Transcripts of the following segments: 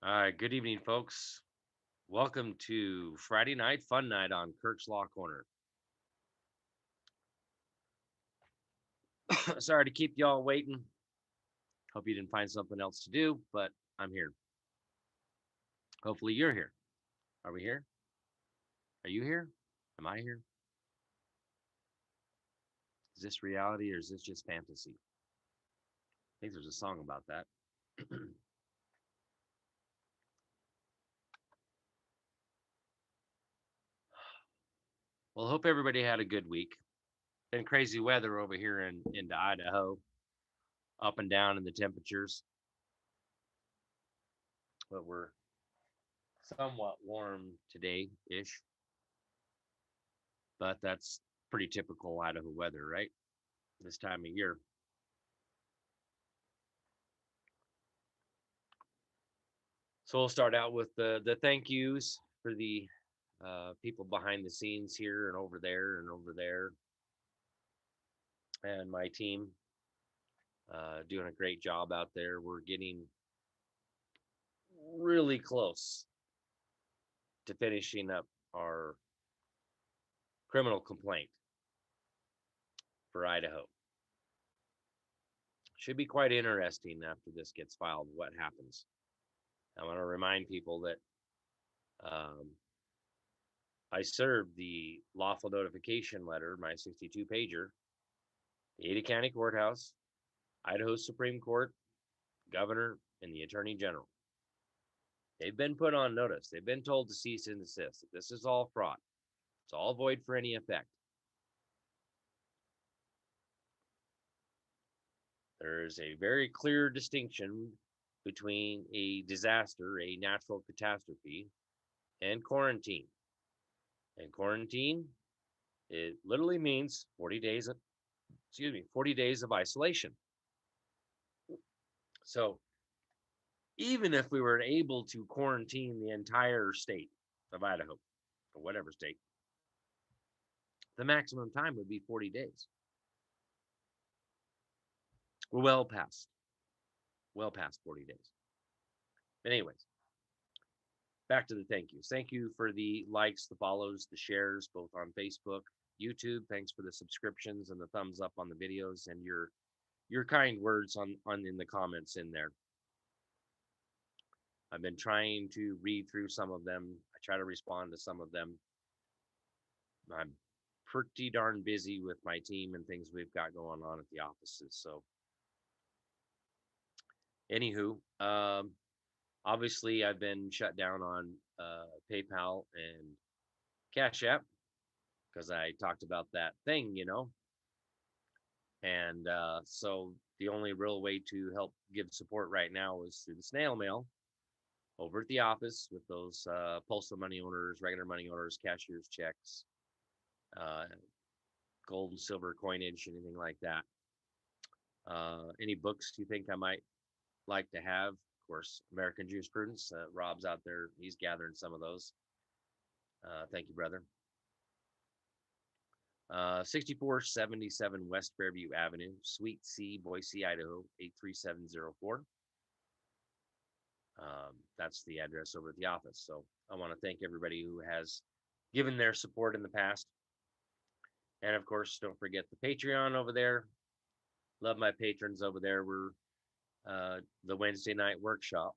All right, good evening, folks. Welcome to Friday night fun night on Kirk's Law Corner. Sorry to keep y'all waiting. Hope you didn't find something else to do, but I'm here. Hopefully, you're here. Are we here? Are you here? Am I here? Is this reality or is this just fantasy? I think there's a song about that. Well, hope everybody had a good week. Been crazy weather over here into Idaho, up and down in the temperatures, but we're somewhat warm today ish. But that's pretty typical Idaho weather, right? This time of year. So we'll start out with the thank yous for the people behind the scenes here and over there, and my team doing a great job out there. We're getting really close to finishing up our criminal complaint for Idaho. Should be quite interesting after this gets filed. What happens? I want to remind people that um, I served the lawful notification letter, my 62 pager, the Ada County Courthouse, Idaho Supreme Court, Governor, and the Attorney General. They've been put on notice. They've been told to cease and desist. This is all fraud. It's all void for any effect. There's a very clear distinction between a disaster, a natural catastrophe, and quarantine. And quarantine, it literally means 40 days of, 40 days of isolation. So even if we were able to quarantine the entire state of Idaho, or whatever state, the maximum time would be 40 days. We're well past 40 days. But anyways, back to the thank yous. Thank you for the likes, the follows, the shares, both on Facebook, YouTube. Thanks for the subscriptions and the thumbs up on the videos and your kind words on in the comments in there. I've been trying to read through some of them. I try to respond to some of them. I'm pretty darn busy with my team and things we've got going on at the offices. So, anywho, obviously I've been shut down on PayPal and Cash App because I talked about that thing. And so the only real way to help give support right now is through the snail mail over at the office with those postal money orders, regular money orders, cashier's checks, uh, gold and silver coinage, anything like that. Any books you think I might like to have? Of course, American Jurisprudence. Rob's out there. He's gathering some of those. Thank you, brother. 6477 West Fairview Avenue, Suite C, Boise, Idaho, 83704. That's the address over at the office. So I want to thank everybody who has given their support in the past. And of course, don't forget the Patreon over there. Love my patrons over there. We're the Wednesday night workshop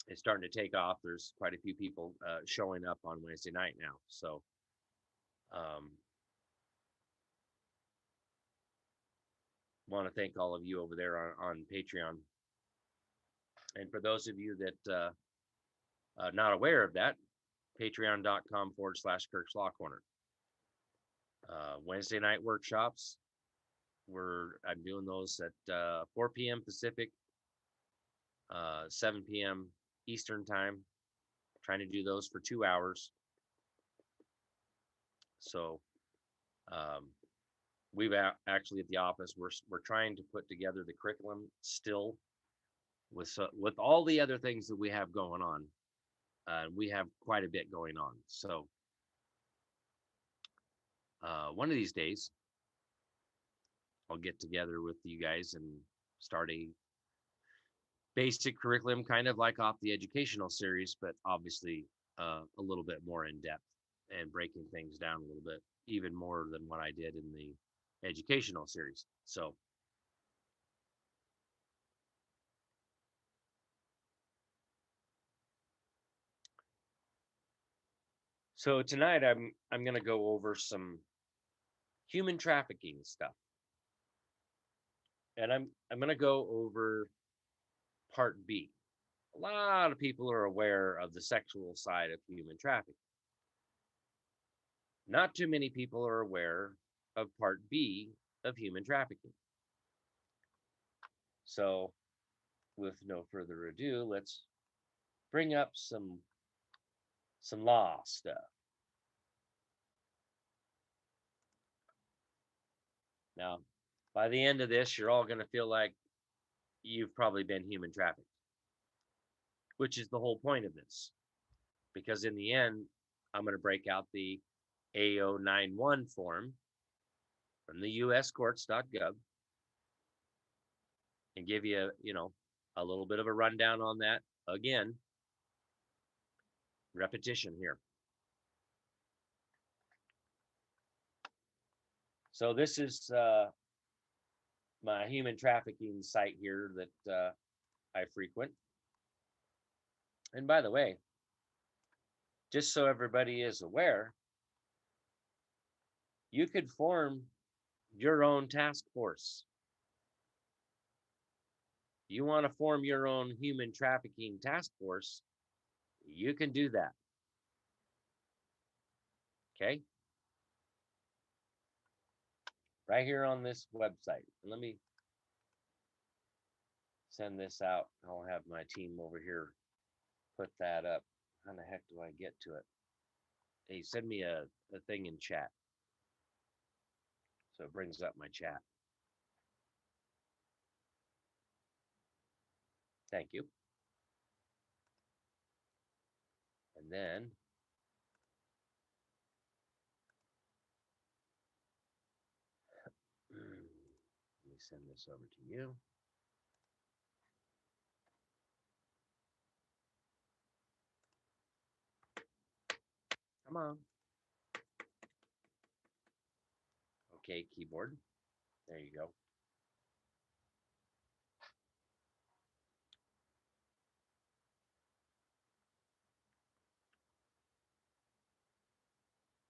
is starting to take off. There's quite a few people showing up on Wednesday night now. So um, want to thank all of you over there on Patreon. And for those of you that not aware of that, patreon.com/Kirk's Law Corner. Wednesday night workshops. I'm doing those at 4 p.m. Pacific, 7 p.m. Eastern time. Trying to do those for 2 hours. So we've actually at the office we're trying to put together the curriculum still with all the other things that we have going on. We have quite a bit going on. So one of these days, I'll get together with you guys and start basic curriculum, kind of like off the educational series, but obviously a little bit more in depth and breaking things down a little bit, even more than what I did in the educational series. So tonight I'm going to go over some human trafficking stuff, and I'm going to go over part B. A lot of people are aware of the sexual side of human trafficking. Not too many people are aware of part B of human trafficking. So, with no further ado, let's bring up some law stuff. Now, by the end of this, you're all going to feel like you've probably been human trafficked, which is the whole point of this. Because in the end, I'm going to break out the A091 form from the uscourts.gov and give you, a little bit of a rundown on that. Again, repetition here. So this is my human trafficking site here that I frequent. And by the way, just so everybody is aware, you could form your own task force. You want to form your own human trafficking task force, you can do that. Okay? Right here on this website. Let me send this out. I'll have my team over here put that up. How the heck do I get to it? Hey, send me a thing in chat. So it brings up my chat. Thank you. And then let me send this over to you. Come on. Okay, keyboard. There you go.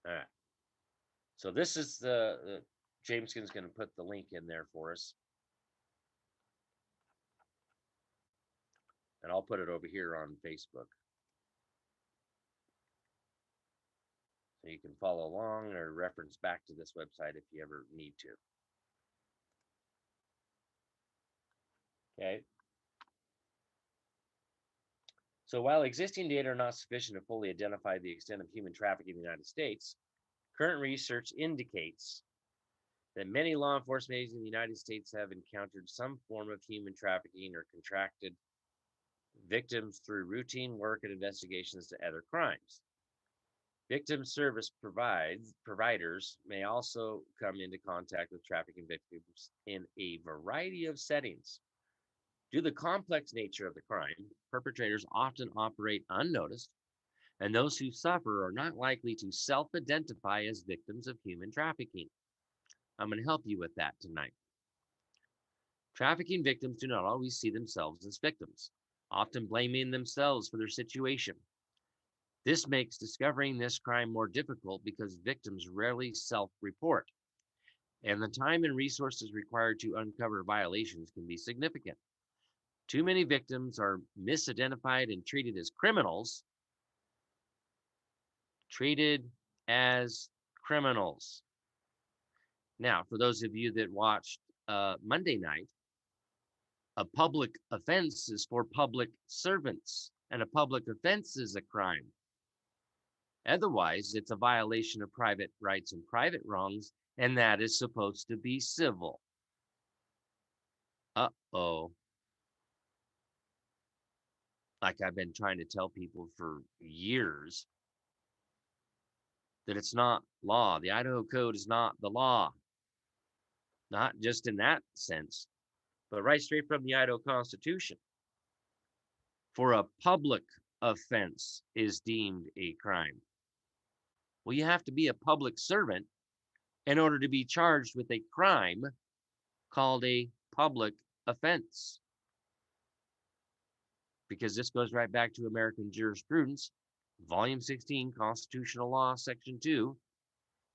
All right. So this is the Jameskin's going to put the link in there for us. And I'll put it over here on Facebook. So you can follow along or reference back to this website if you ever need to. Okay. So while existing data are not sufficient to fully identify the extent of human trafficking in the United States, current research indicates that many law enforcement agencies in the United States have encountered some form of human trafficking or contracted victims through routine work and investigations to other crimes. Victim service providers may also come into contact with trafficking victims in a variety of settings. Due to the complex nature of the crime, perpetrators often operate unnoticed, and those who suffer are not likely to self-identify as victims of human trafficking. I'm going to help you with that tonight. Trafficking victims do not always see themselves as victims, often blaming themselves for their situation. This makes discovering this crime more difficult because victims rarely self-report, and the time and resources required to uncover violations can be significant. Too many victims are misidentified and treated as criminals. Now, for those of you that watched Monday night, a public offense is for public servants, and a public offense is a crime. Otherwise, it's a violation of private rights and private wrongs, and that is supposed to be civil. Uh-oh. Like I've been trying to tell people for years that it's not law. The Idaho Code is not the law. Not just in that sense, but right straight from the Idaho Constitution. for a public offense is deemed a crime? Well, you have to be a public servant in order to be charged with a crime called a public offense. Because this goes right back to American jurisprudence, Volume 16, Constitutional Law, Section 2,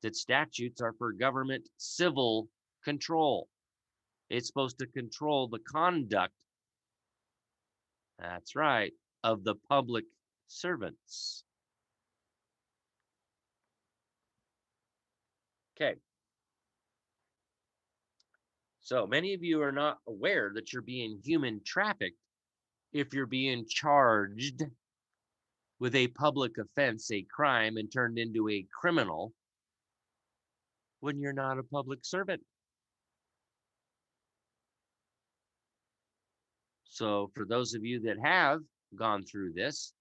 that statutes are for government civil control. It's supposed to control the conduct, that's right, of the public servants. Okay. So many of you are not aware that you're being human trafficked if you're being charged with a public offense, a crime, and turned into a criminal when you're not a public servant. So for those of you that have gone through this,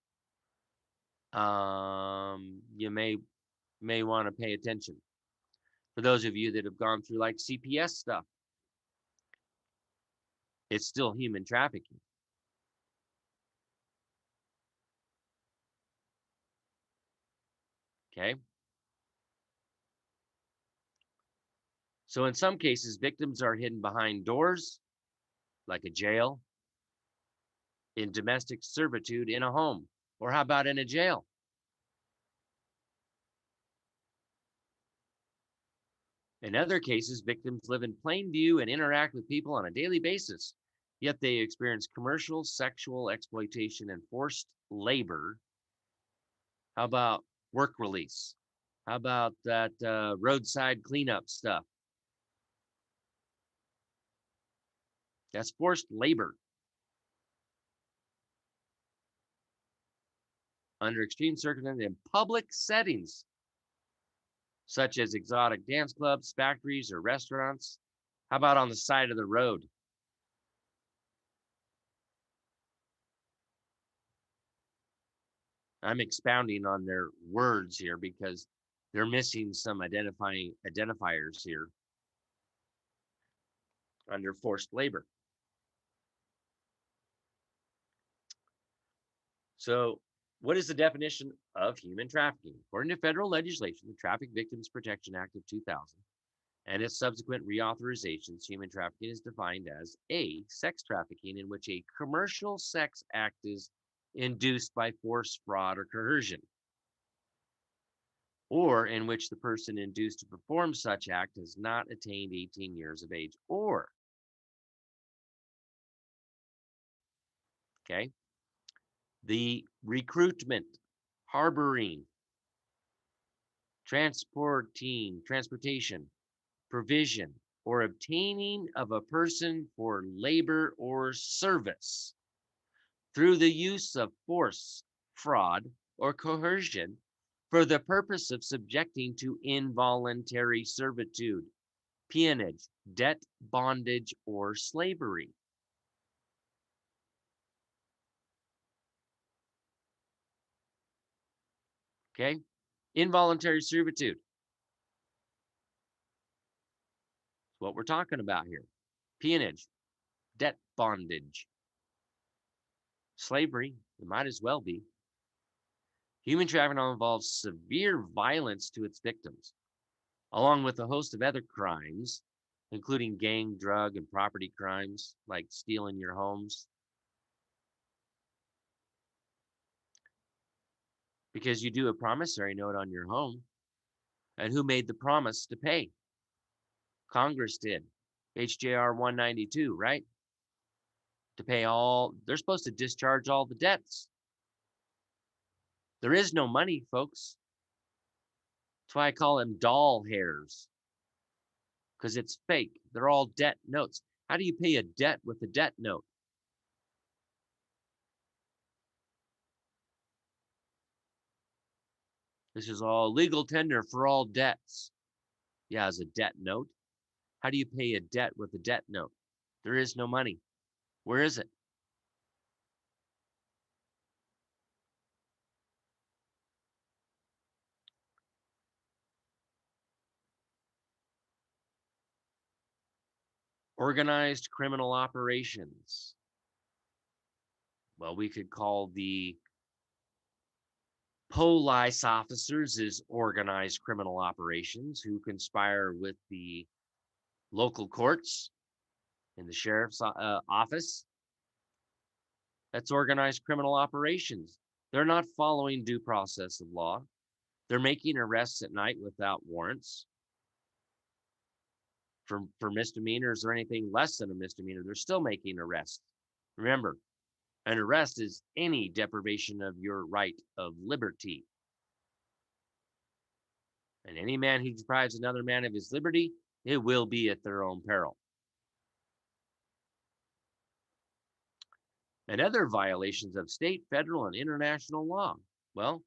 you may want to pay attention. For those of you that have gone through like CPS stuff, it's still human trafficking. Okay. So in some cases, victims are hidden behind doors, like a jail, in domestic servitude in a home, or how about in a jail? In other cases, victims live in plain view and interact with people on a daily basis, yet they experience commercial, sexual exploitation, and forced labor. How about work release? How about that roadside cleanup stuff? That's forced labor. Under extreme circumstances in public settings, such as exotic dance clubs, factories, or restaurants. How about on the side of the road? I'm expounding on their words here because they're missing some identifiers here under forced labor. So, what is the definition of human trafficking? According to federal legislation, the Traffic Victims Protection Act of 2000 and its subsequent reauthorizations, human trafficking is defined as a sex trafficking in which a commercial sex act is induced by force, fraud, or coercion, or in which the person induced to perform such act has not attained 18 years of age, or, okay, the recruitment, harboring, transportation, provision, or obtaining of a person for labor or service through the use of force, fraud, or coercion for the purpose of subjecting to involuntary servitude, peonage, debt, bondage, or slavery. Okay? Involuntary servitude. That's what we're talking about here. Peonage, debt, bondage, slavery. It might as well be. Human trafficking involves severe violence to its victims, along with a host of other crimes, including gang, drug, and property crimes like stealing your homes. Because you do a promissory note on your home. And who made the promise to pay? Congress did. HJR 192, right? To pay all, they're supposed to discharge all the debts. There is no money, folks. That's why I call them doll hairs, because it's fake. They're all debt notes. How do you pay a debt with a debt note? This is all legal tender for all debts. Yeah, as a debt note. How do you pay a debt with a debt note? There is no money. Where is it? Organized criminal operations. well, we could call the police officers as organized criminal operations who conspire with the local courts and the sheriff's office. That's organized criminal operations. They're not following due process of law. They're making arrests at night without warrants for misdemeanors or anything less than a misdemeanor. They're still making arrests. Remember, an arrest is any deprivation of your right of liberty. And any man who deprives another man of his liberty, it will be at their own peril. And other violations of state, federal, and international law. Well,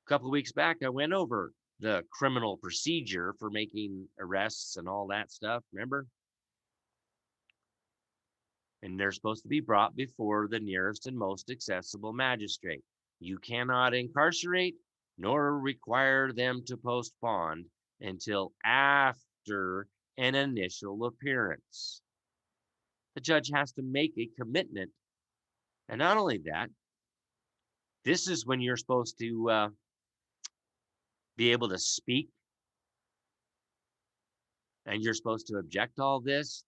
a couple of weeks back, I went over the criminal procedure for making arrests and all that stuff. Remember? And they're supposed to be brought before the nearest and most accessible magistrate. You cannot incarcerate nor require them to post bond until after an initial appearance. The judge has to make a commitment. And not only that, this is when you're supposed to be able to speak, and you're supposed to object to all this,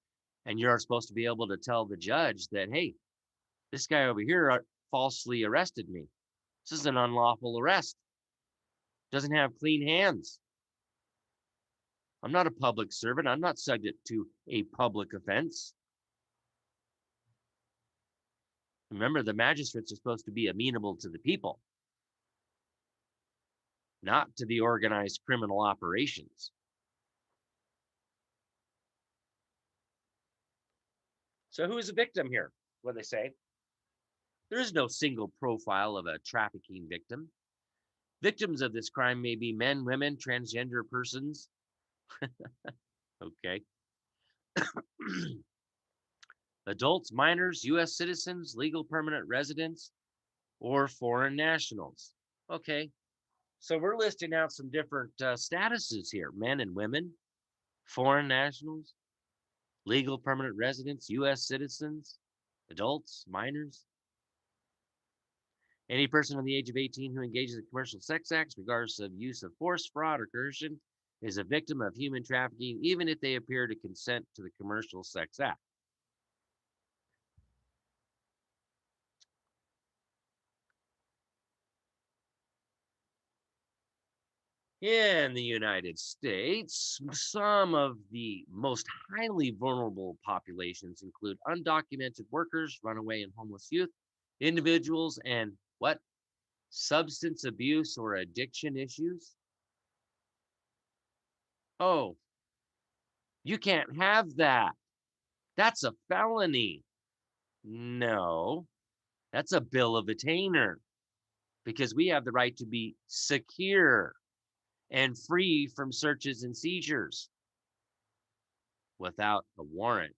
and you're supposed to be able to tell the judge that, hey, this guy over here falsely arrested me. This is an unlawful arrest. Doesn't have clean hands. I'm not a public servant. I'm not subject to a public offense. Remember, the magistrates are supposed to be amenable to the people, not to the organized criminal operations. So who is a victim here? What they say? There is no single profile of a trafficking victim. Victims of this crime may be men, women, transgender persons. Okay. Adults, minors, U.S. citizens, legal permanent residents, or foreign nationals. Okay. So we're listing out some different statuses here: men and women, foreign nationals, legal permanent residents, U.S. citizens, adults, minors. Any person under the age of 18 who engages in commercial sex acts, regardless of use of force, fraud, or coercion, is a victim of human trafficking, even if they appear to consent to the commercial sex act. In the United States, some of the most highly vulnerable populations include undocumented workers, runaway and homeless youth, individuals, and what? Substance abuse or addiction issues. Oh, you can't have that. That's a felony. No, that's a bill of attainder, because we have the right to be secure and free from searches and seizures without a warrant.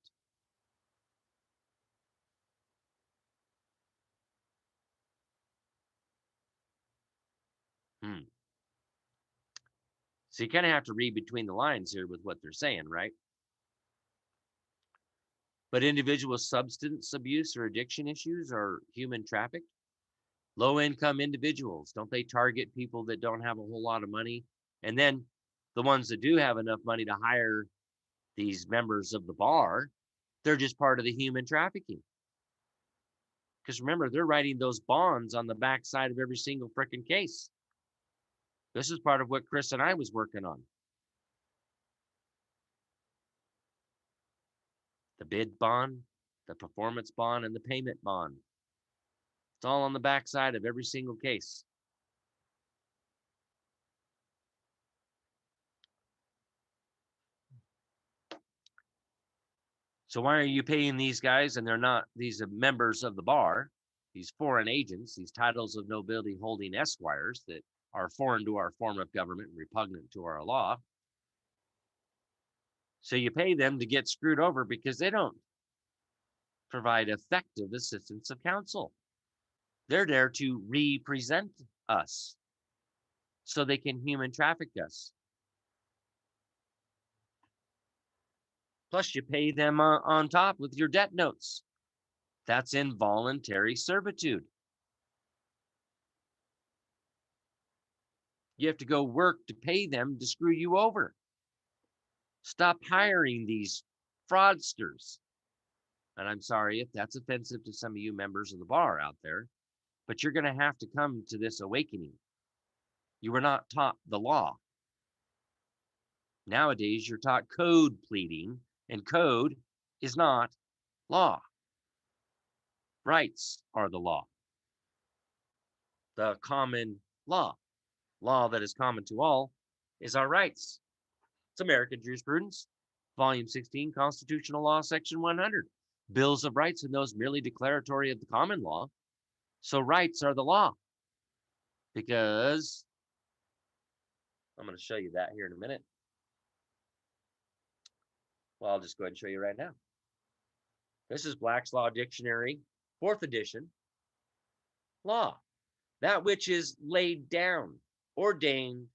Hmm. So you kind of have to read between the lines here with what they're saying, right? But individuals with substance abuse or addiction issues are human trafficked. Low income individuals, don't they target people that don't have a whole lot of money? And then the ones that do have enough money to hire these members of the bar, they're just part of the human trafficking. Because remember, they're writing those bonds on the backside of every single freaking case. This is part of what Chris and I was working on. The bid bond, the performance bond, and the payment bond. It's all on the backside of every single case. So why are you paying these guys and they're not these members of the bar, these foreign agents, these titles of nobility holding esquires that are foreign to our form of government and repugnant to our law? So you pay them to get screwed over because they don't provide effective assistance of counsel. They're there to represent us so they can human traffic us. Plus, you pay them on top with your debt notes. That's involuntary servitude. You have to go work to pay them to screw you over. Stop hiring these fraudsters. And I'm sorry if that's offensive to some of you members of the bar out there, but you're going to have to come to this awakening. You were not taught the law. Nowadays, you're taught code pleading, and code is not law. Rights are the law. The common law that is common to all, is our rights. It's American Jurisprudence, Volume 16, Constitutional Law, Section 100. Bills of rights and those merely declaratory of the common law. So rights are the law. Because I'm going to show you that here in a minute. Well, I'll just go ahead and show you right now. This is Black's Law Dictionary, 4th edition. Law, that which is laid down, ordained,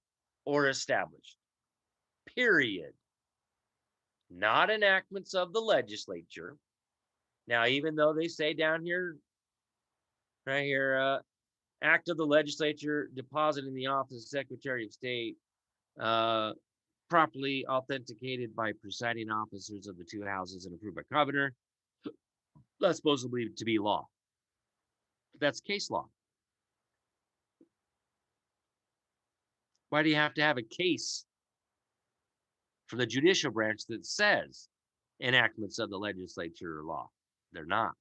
or established. Period. Not enactments of the legislature. Now, even though they say down here, right here, act of the legislature deposited in the office of Secretary of State, properly authenticated by presiding officers of the two houses and approved by governor, that's supposedly to be law. That's case law. Why do you have to have a case from the judicial branch that says enactments of the legislature are law? They're not.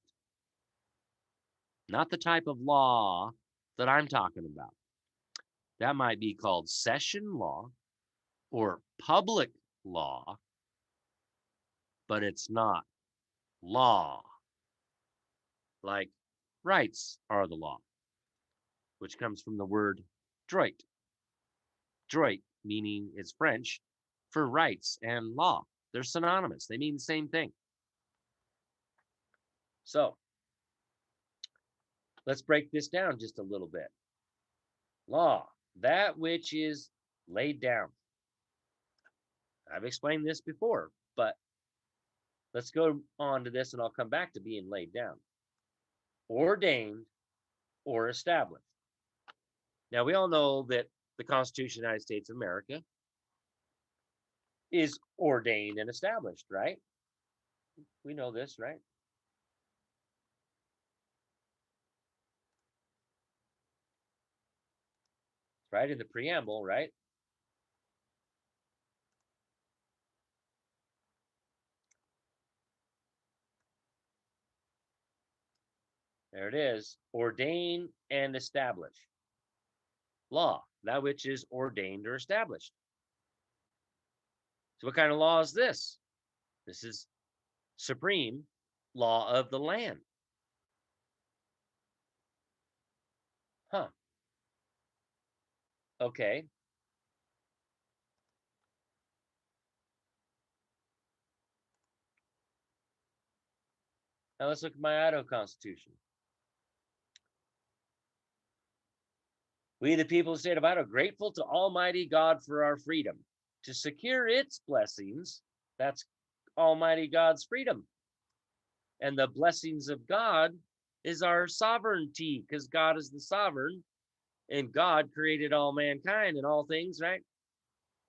Not the type of law that I'm talking about. That might be called session law or public law, but it's not law. Like rights are the law, which comes from the word droit. Droit, meaning it's French for rights and law. They're synonymous. They mean the same thing. So let's break this down just a little bit. Law, that which is laid down. I've explained this before, but let's go on to this and I'll come back to being laid down. Ordained or established. Now, we all know that the Constitution of the United States of America is ordained and established, right? We know this, right? Right in the preamble, right? There it is. Ordain and establish. Law, that which is ordained or established. So what kind of law is this? This is supreme law of the land. Huh. Okay. Now let's look at my Idaho Constitution. We, the people of the state of Idaho, grateful to Almighty God for our freedom. To secure its blessings, that's Almighty God's freedom. And the blessings of God is our sovereignty, because God is the sovereign, and God created all mankind and all things, right?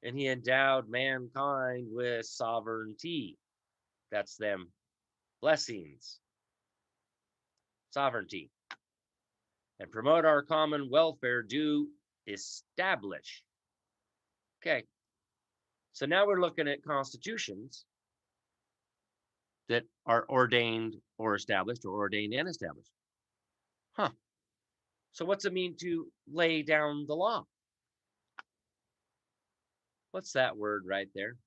And he endowed mankind with sovereignty. That's them blessings. Sovereignty. And promote our common welfare, do establish. Okay. So now we're looking at constitutions that are ordained or established, or ordained and established. Huh. So what's it mean to lay down the law? What's that word right there?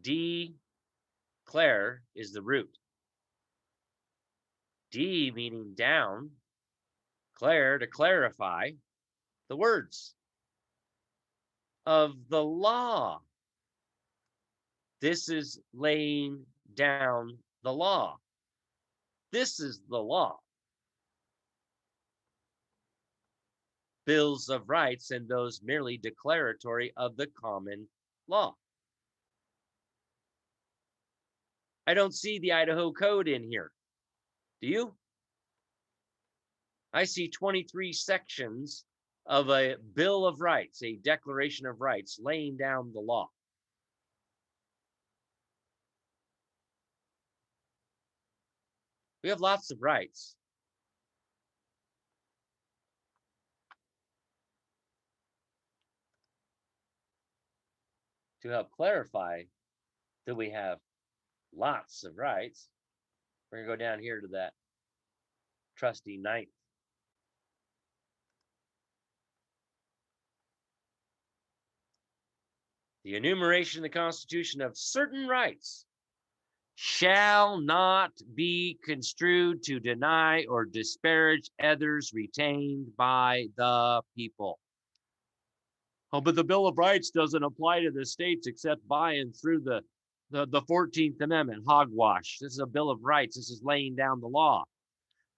Declare is the root. D meaning down, clare to clarify the words of the law. This is laying down the law. This is the law. Bills of rights and those merely declaratory of the common law. I don't see the Idaho Code in here. Do you? I see 23 sections of a Bill of Rights, a Declaration of Rights, laying down the law. We have lots of rights. To help clarify that we have lots of rights, we're going to go down here to that trusty ninth. The enumeration of the Constitution of certain rights shall not be construed to deny or disparage others retained by the people. Oh, but the Bill of Rights doesn't apply to the states except by and through the 14th Amendment. Hogwash. This is a Bill of Rights. This is laying down the law.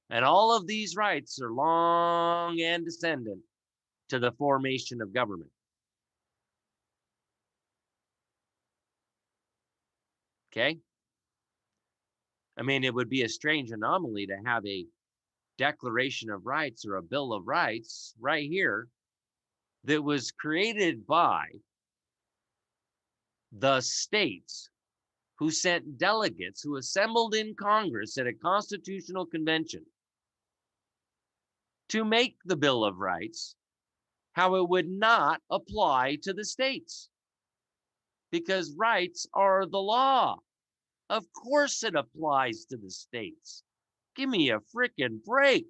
And all of these rights are long antecedent to the formation of government. Okay? I mean, it would be a strange anomaly to have a Declaration of Rights or a Bill of Rights right here that was created by the states who sent delegates who assembled in Congress at a constitutional convention to make the Bill of Rights, how it would not apply to the states because rights are the law. Of course it applies to the states. Give me a freaking break.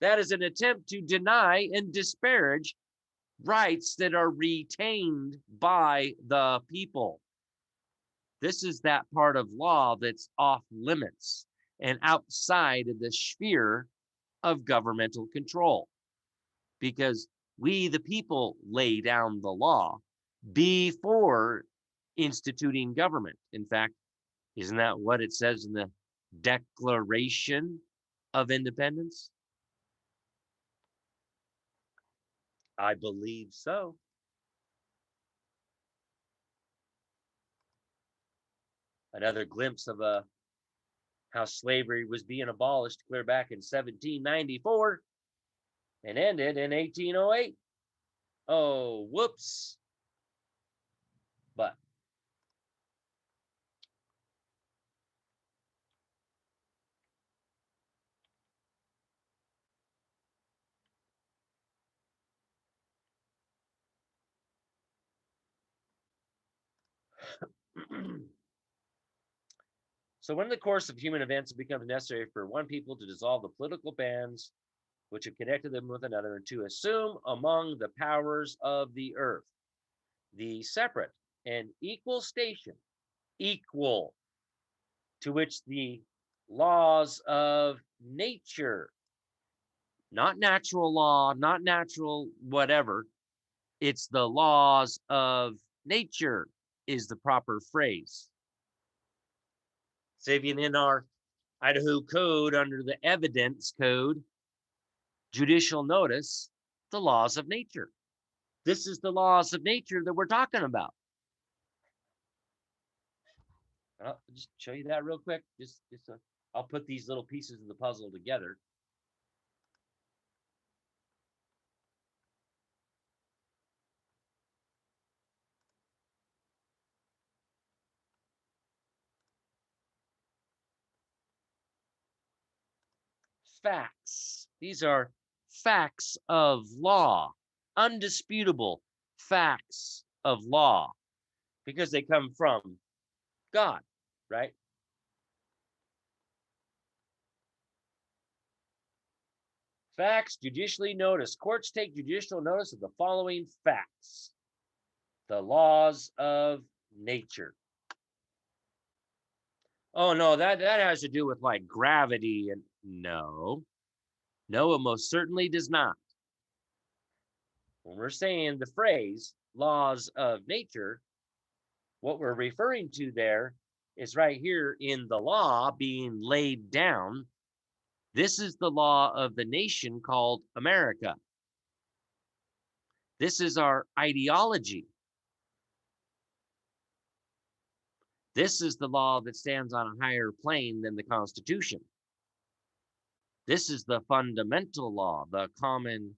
That is an attempt to deny and disparage rights that are retained by the people. This is that part of law that's off limits and outside of the sphere of governmental control, because we, the people, lay down the law before instituting government. In fact, isn't that what it says in the Declaration of Independence? I believe so. Another glimpse of how slavery was being abolished clear back in 1794 and ended in 1808. Oh, whoops. But so when in the course of human events it becomes necessary for one people to dissolve the political bands which have connected them with another and to assume among the powers of the earth the separate and equal station, equal, to which the laws of nature, not natural law, not natural whatever, it's the laws of nature is the proper phrase. Saving in our Idaho Code under the evidence code, judicial notice, the laws of nature. This is the laws of nature that we're talking about. I'll just show you that real quick. I'll put these little pieces of the puzzle together. Facts. These are facts of law, undisputable facts of law, because they come from God, right? Facts judicially notice. Courts take judicial notice of the following facts. The laws of nature. Oh, no, that has to do with like gravity and no, it most certainly does not. When we're saying the phrase laws of nature, what we're referring to there is right here in the law being laid down. This is the law of the nation called America. This is our ideology. This is the law that stands on a higher plane than the Constitution. This is the fundamental law, the common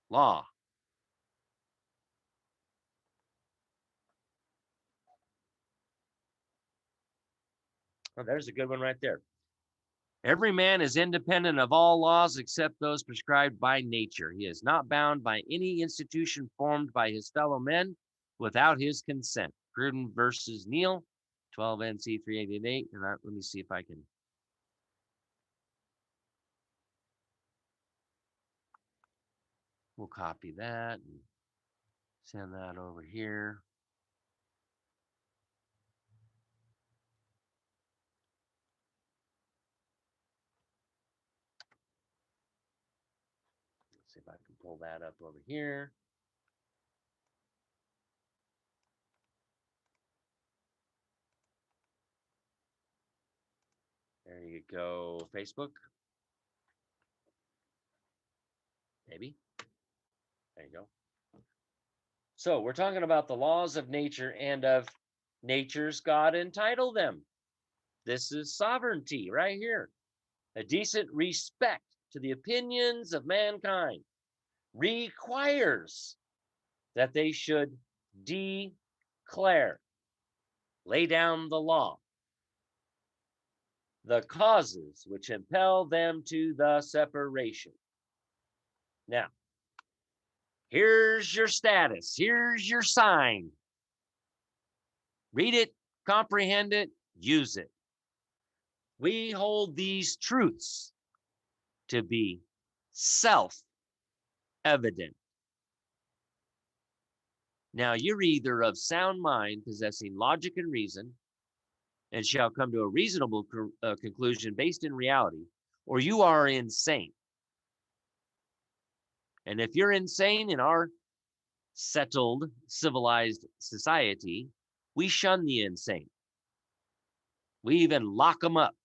law. Oh, there's a good one right there. Every man is independent of all laws except those prescribed by nature. He is not bound by any institution formed by his fellow men without his consent. Pruden versus Neal, 12 NC 388. And let me see if I can. We'll copy that and send that over here. Let's see if I can pull that up over here. There you go, Facebook. Maybe. There you go. So we're talking about the laws of nature and of nature's God entitled them. This is sovereignty right here. A decent respect to the opinions of mankind requires that they should declare, lay down the law, the causes which impel them to the separation. Now, here's your status. Here's your sign. Read it, comprehend it, use it. We hold these truths to be self-evident. Now, you're either of sound mind, possessing logic and reason, and shall come to a reasonable conclusion based in reality, or you are insane. And if you're insane in our settled, civilized society, we shun the insane. We even lock them up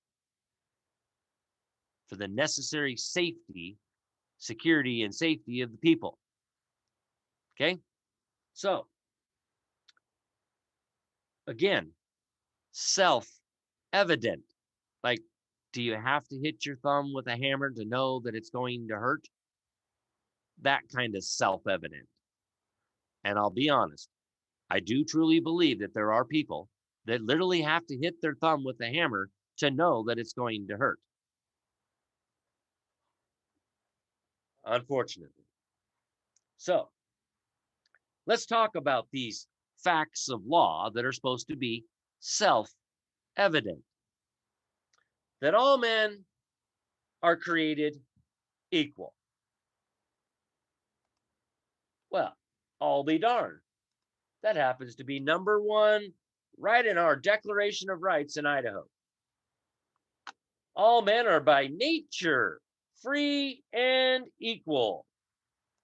for the necessary safety, security, and safety of the people. Okay? So, again, self-evident. Like, do you have to hit your thumb with a hammer to know that it's going to hurt? That kind of self-evident. And I'll be honest, I do truly believe that there are people that literally have to hit their thumb with a hammer to know that it's going to hurt. Unfortunately. So, let's talk about these facts of law that are supposed to be self-evident. That all men are created equal. Well, I'll be darned. That happens to be number one right in our Declaration of Rights in Idaho. All men are by nature free and equal.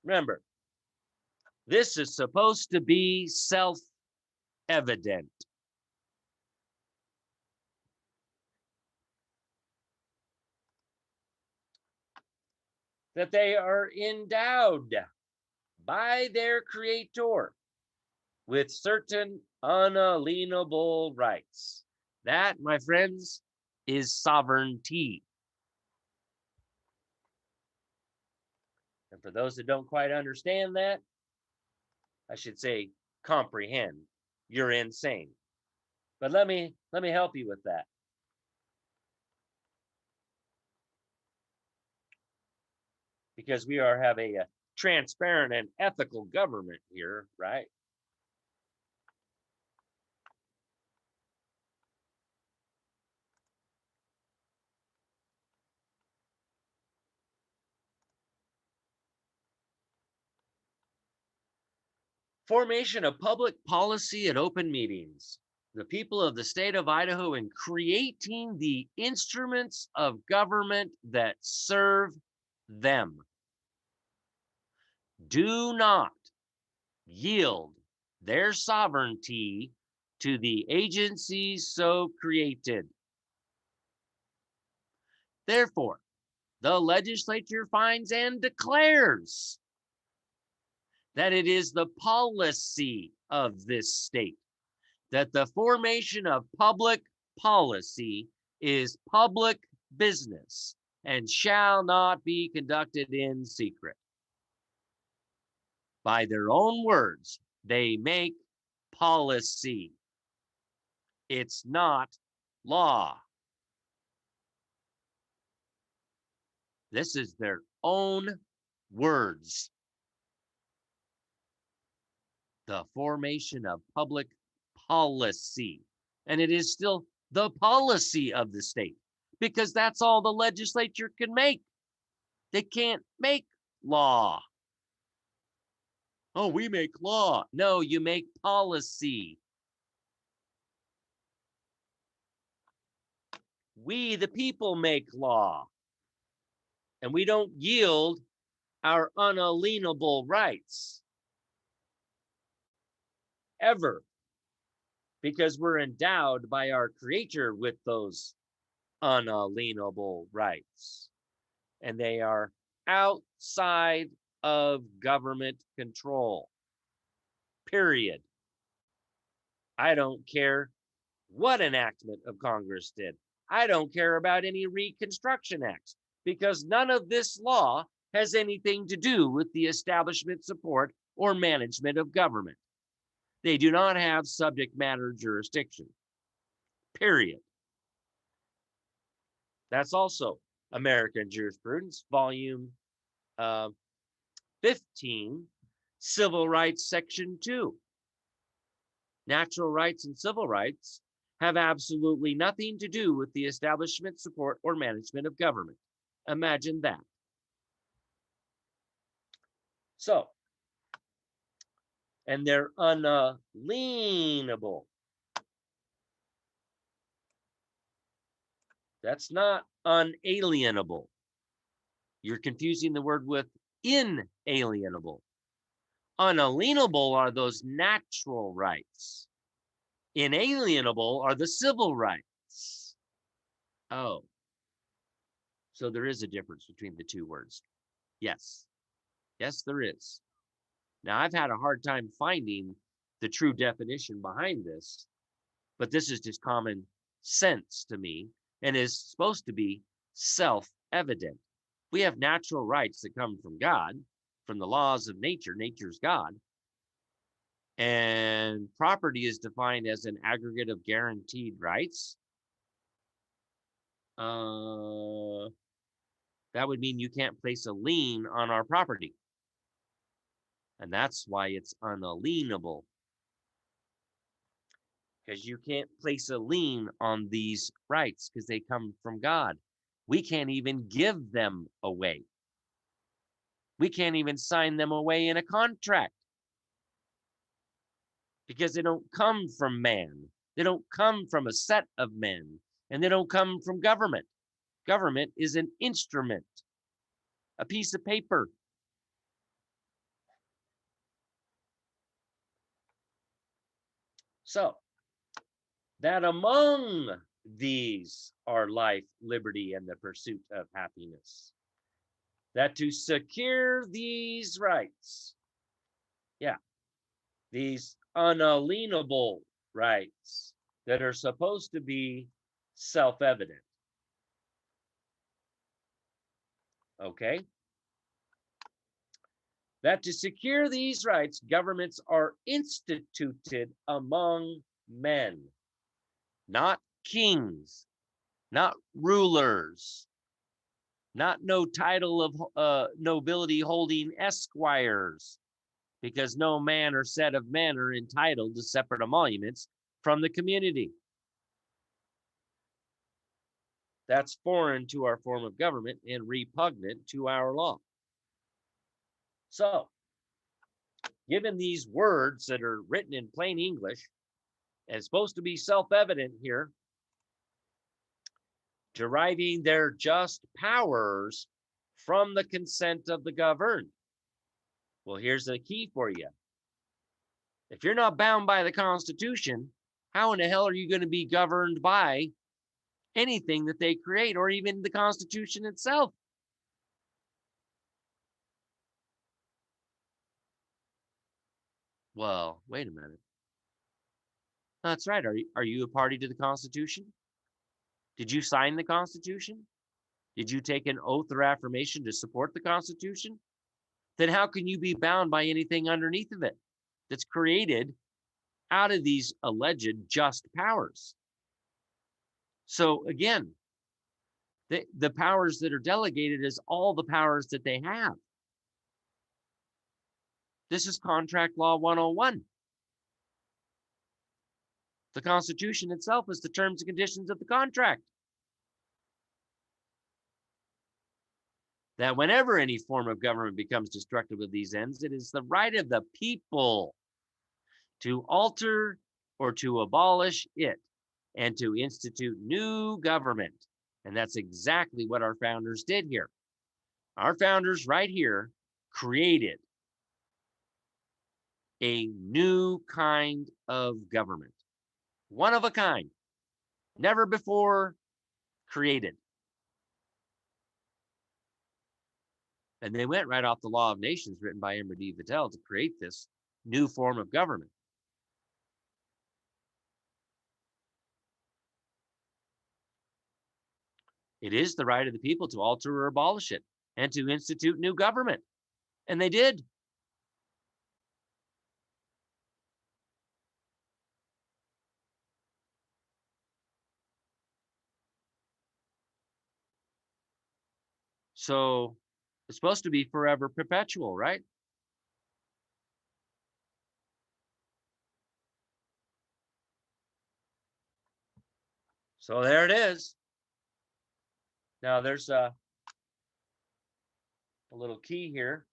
Remember, this is supposed to be self-evident. That they are endowed by their creator with certain unalienable rights. That, my friends, is sovereignty. And for those that don't quite understand that, I should say comprehend, you're insane. But let me help you with that. Because we are having a transparent and ethical government here, right? Formation of public policy at open meetings. The people of the state of Idaho in creating the instruments of government that serve them. Do not yield their sovereignty to the agencies so created. Therefore, the legislature finds and declares that it is the policy of this state that the formation of public policy is public business and shall not be conducted in secret. By their own words, they make policy. It's not law. This is their own words. The formation of public policy. And it is still the policy of the state because that's all the legislature can make. They can't make law. Oh, we make law. No, you make policy. We, the people, make law. And we don't yield our unalienable rights. Ever. Because we're endowed by our Creator with those unalienable rights. And they are outside of government control. Period. I don't care what enactment of Congress did. I don't care about any Reconstruction Acts because none of this law has anything to do with the establishment, support, or management of government. They do not have subject matter jurisdiction. Period. That's also American Jurisprudence, Volume 15, Civil Rights, Section 2. Natural rights and civil rights have absolutely nothing to do with the establishment, support, or management of government. Imagine that. So, and they're unalienable. That's not unalienable. You're confusing the word with inalienable. Unalienable are those natural rights. Inalienable are the civil rights. Oh, so there is a difference between the two words. Yes. Yes, there is. Now, I've had a hard time finding the true definition behind this, but this is just common sense to me and is supposed to be self-evident. We have natural rights that come from God, from the laws of nature. Nature's God. And property is defined as an aggregate of guaranteed rights. That would mean you can't place a lien on our property. And that's why it's unalienable. Because you can't place a lien on these rights because they come from God. We can't even give them away. We can't even sign them away in a contract because they don't come from man. They don't come from a set of men, and they don't come from government. Government is an instrument, a piece of paper. So, that among these are life, liberty, and the pursuit of happiness. That to secure these rights, these unalienable rights that are supposed to be self-evident. Okay? That to secure these rights, governments are instituted among men, not kings, not rulers, not no title of nobility holding esquires, because no man or set of men are entitled to separate emoluments from the community. That's foreign to our form of government and repugnant to our law. So, given these words that are written in plain English, and supposed to be self-evident here, deriving their just powers from the consent of the governed. Well, here's the key for you. If you're not bound by the Constitution, how in the hell are you going to be governed by anything that they create or even the Constitution itself? Well, wait a minute. That's right. Are you a party to the Constitution? Did you sign the Constitution? Did you take an oath or affirmation to support the Constitution? Then how can you be bound by anything underneath of it that's created out of these alleged just powers? So again, the powers that are delegated is all the powers that they have. This is contract law 101. The Constitution itself is the terms and conditions of the contract. That whenever any form of government becomes destructive of these ends, it is the right of the people to alter or to abolish it and to institute new government. And that's exactly what our founders did here. Our founders right here created a new kind of government, one of a kind, never before created. And they went right off the Law of Nations written by Emery D. Vattel to create this new form of government. It is the right of the people to alter or abolish it and to institute new government. And they did. So it's supposed to be forever perpetual, right? So there it is. Now there's a little key here.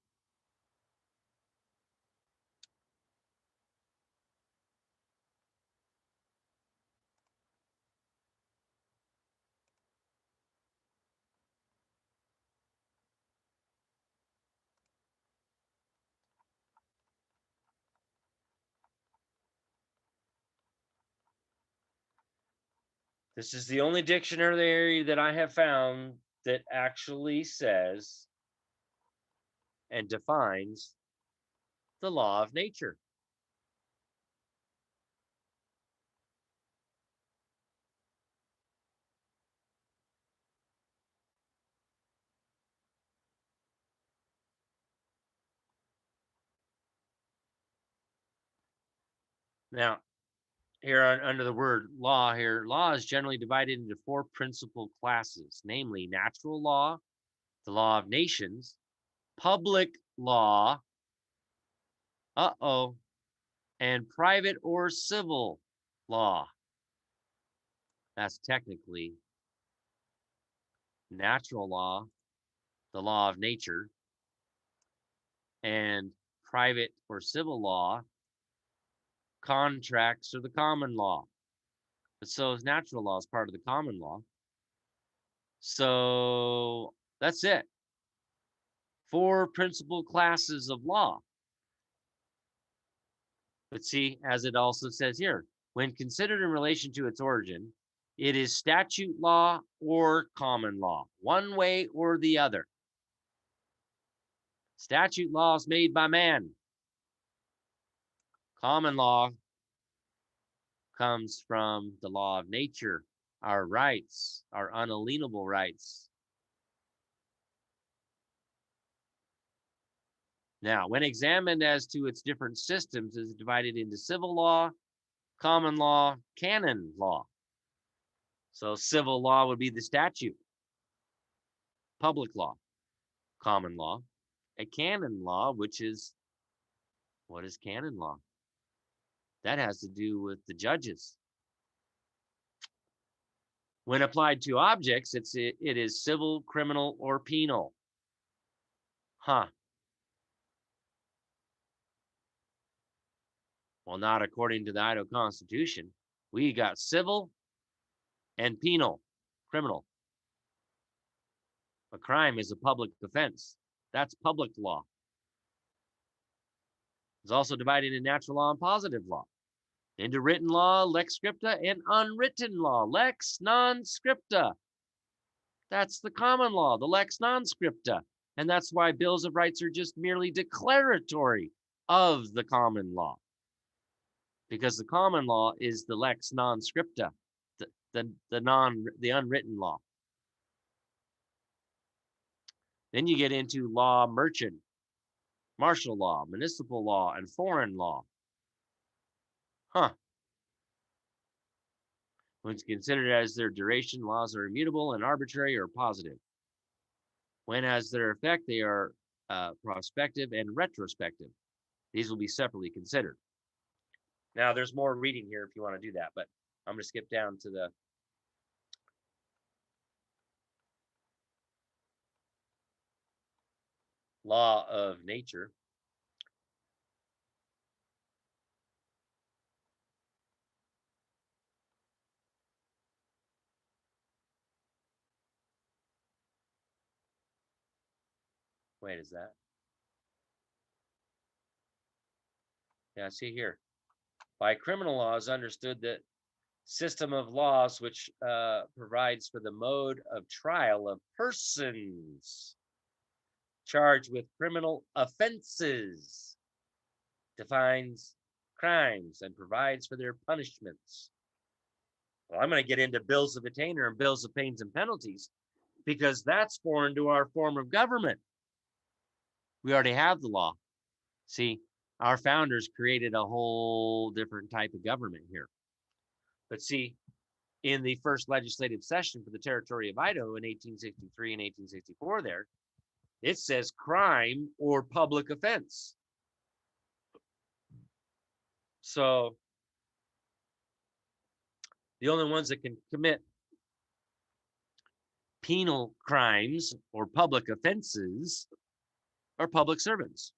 This is the only dictionary that I have found that actually says and defines the law of nature. Now, here under the word law here, law is generally divided into four principal classes, namely natural law, the law of nations, public law, and private or civil law. That's technically natural law, the law of nature, and private or civil law, contracts, or the common law. But so is natural law is part of the common law. So that's it. Four principal classes of law. But see, as it also says here, when considered in relation to its origin, it is statute law or common law, one way or the other. Statute law is made by man. Common law comes from the law of nature, our rights, our unalienable rights. Now, when examined as to its different systems, it is divided into civil law, common law, canon law. So civil law would be the statute, public law, common law, a canon law, which is, what is canon law? That has to do with the judges. When applied to objects, it is civil, criminal, or penal. Well, not according to the Idaho Constitution. We got civil and penal, criminal. A crime is a public offense. That's public law. It's also divided into natural law and positive law, into written law, lex scripta, and unwritten law, lex non scripta. That's the common law, the lex non scripta. And that's why bills of rights are just merely declaratory of the common law. because the common law is the lex non scripta, the unwritten law. Then you get into law merchant, martial law, municipal law, and foreign law. When it's considered as their duration, laws are immutable and arbitrary or positive. When as their effect, they are prospective and retrospective. These will be separately considered. Now, there's more reading here if you want to do that, but I'm going to skip down to the law of nature. Wait, is that? Yeah, see here. By criminal law is understood that system of laws which provides for the mode of trial of persons charged with criminal offenses, defines crimes, and provides for their punishments. Well, I'm going to get into bills of attainder and bills of pains and penalties because that's foreign to our form of government. We already have the law. See, our founders created a whole different type of government here. But see, in the first legislative session for the territory of Idaho in 1863 and 1864 there, it says crime or public offense. So the only ones that can commit penal crimes or public offenses are public servants.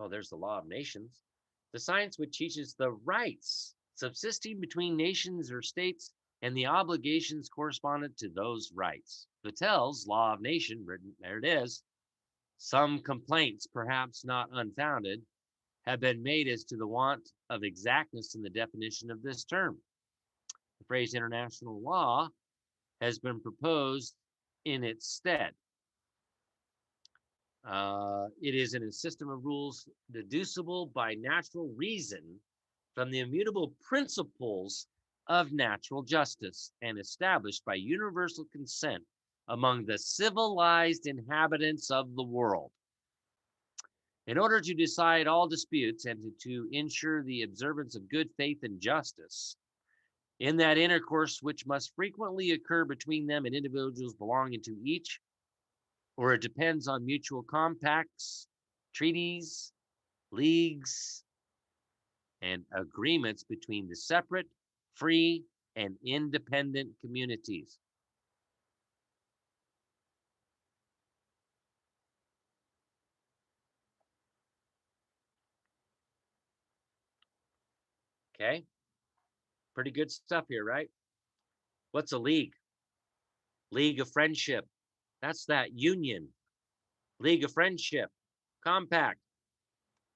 Oh, there's the law of nations. The science which teaches the rights subsisting between nations or states and the obligations correspondent to those rights. Vattel's law of nation, written there it is. Some complaints, perhaps not unfounded, have been made as to the want of exactness in the definition of this term. The phrase international law has been proposed in its stead. It is in a system of rules deducible by natural reason from the immutable principles of natural justice and established by universal consent among the civilized inhabitants of the world. In order to decide all disputes and to ensure the observance of good faith and justice in that intercourse which must frequently occur between them and individuals belonging to each, or it depends on mutual compacts, treaties, leagues, and agreements between the separate, free, and independent communities. Okay, pretty good stuff here, right? What's a league? League of friendship. That's that union. League of friendship. Compact.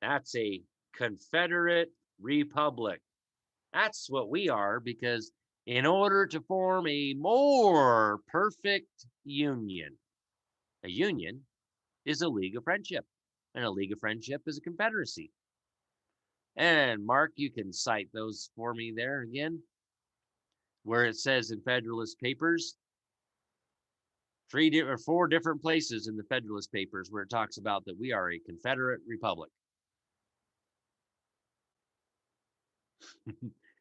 That's a Confederate Republic. That's what we are, because in order to form a more perfect union, a union is a league of friendship, and a league of friendship is a confederacy. And Mark, you can cite those for me there again, where it says in Federalist Papers, 4 different places in the Federalist Papers where it talks about that we are a Confederate Republic.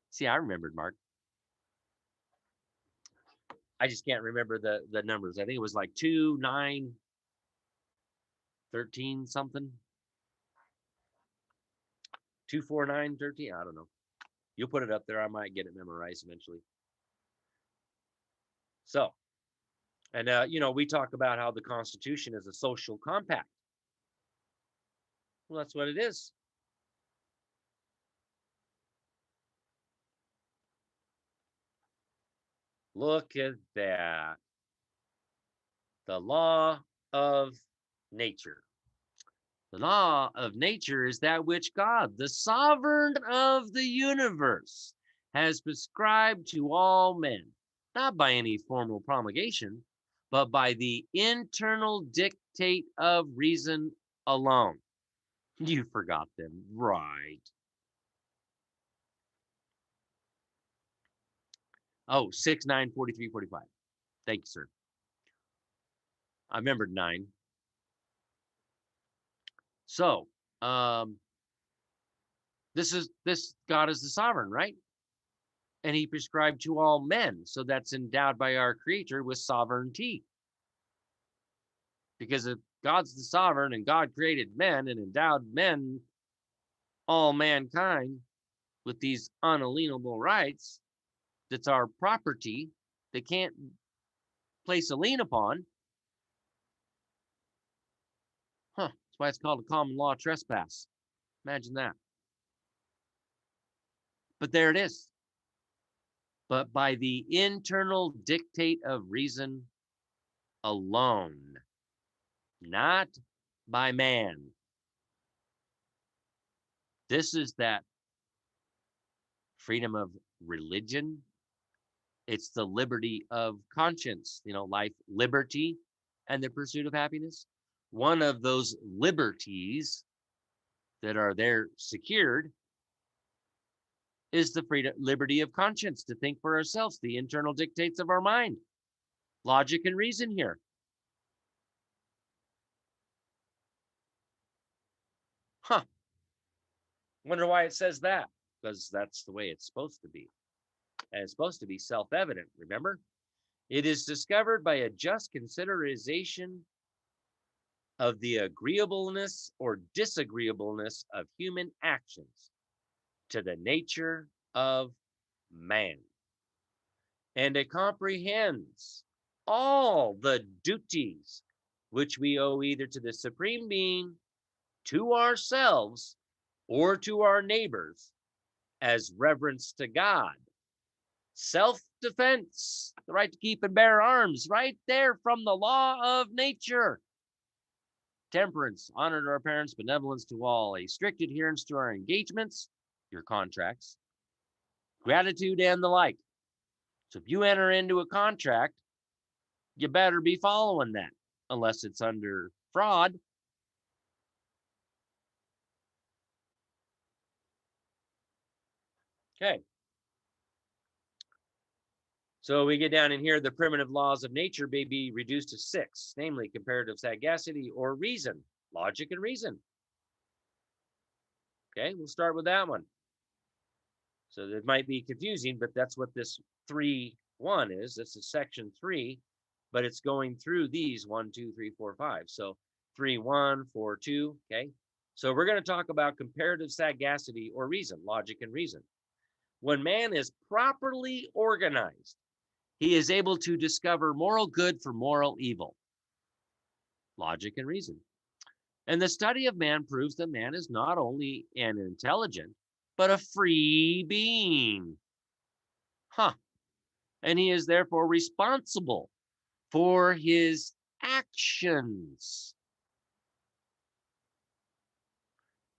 See, I remembered, Mark. I just can't remember the numbers. I think it was like 2, 9, 13 something. 2, 4, 9, 13. I don't know. You'll put it up there. I might get it memorized eventually. So, and we talk about how the Constitution is a social compact. Well, that's what it is. Look at that. The law of nature. The law of nature is that which God, the sovereign of the universe, has prescribed to all men, not by any formal promulgation, but by the internal dictate of reason alone. You forgot them, right? Oh, 6, 9, 43, 45. Thank you, sir. I remembered 9. So, this God is the sovereign, right? And he prescribed to all men. So that's endowed by our creator with sovereignty. Because if God's the sovereign and God created men and endowed men, all mankind, with these unalienable rights, that's our property, they can't place a lien upon. That's why it's called a common law trespass. Imagine that. But there it is. But by the internal dictate of reason alone, not by man. This is that freedom of religion. It's the liberty of conscience, life, liberty, and the pursuit of happiness. One of those liberties that are there secured is the freedom, liberty of conscience to think for ourselves, the internal dictates of our mind, logic and reason here. Wonder why it says that, because that's the way it's supposed to be. And it's supposed to be self-evident, remember? It is discovered by a just consideration of the agreeableness or disagreeableness of human actions to the nature of man. And it comprehends all the duties which we owe either to the Supreme Being, to ourselves, or to our neighbors as reverence to God. Self-defense, the right to keep and bear arms, right there from the law of nature. Temperance, honor to our parents, benevolence to all, a strict adherence to our engagements, your contracts, gratitude, and the like. So if you enter into a contract, you better be following that, unless it's under fraud. Okay. So we get down in here, the primitive laws of nature may be reduced to 6, namely comparative sagacity or reason, logic and reason. Okay, we'll start with that one. So it might be confusing, but that's what this 3:1 is. This is section 3, but it's going through these 1, 2, 3, 4, 5. So 3:1, 4:2. Okay. So we're going to talk about comparative sagacity or reason, logic and reason. When man is properly organized, he is able to discover moral good from moral evil, logic and reason. And the study of man proves that man is not only an intelligent, but a free being. And he is therefore responsible for his actions.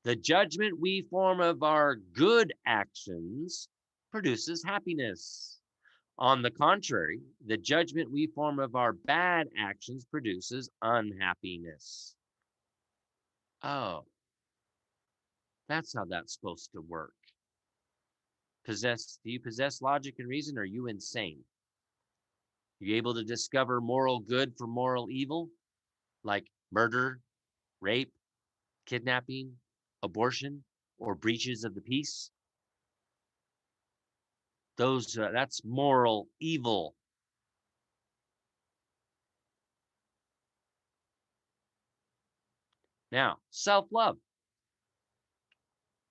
The judgment we form of our good actions produces happiness. On the contrary, the judgment we form of our bad actions produces unhappiness. Oh, that's how that's supposed to work. Do you possess logic and reason? Or are you insane? Are you able to discover moral good from moral evil, like murder, rape, kidnapping, abortion, or breaches of the peace? That's moral evil. Now, self-love.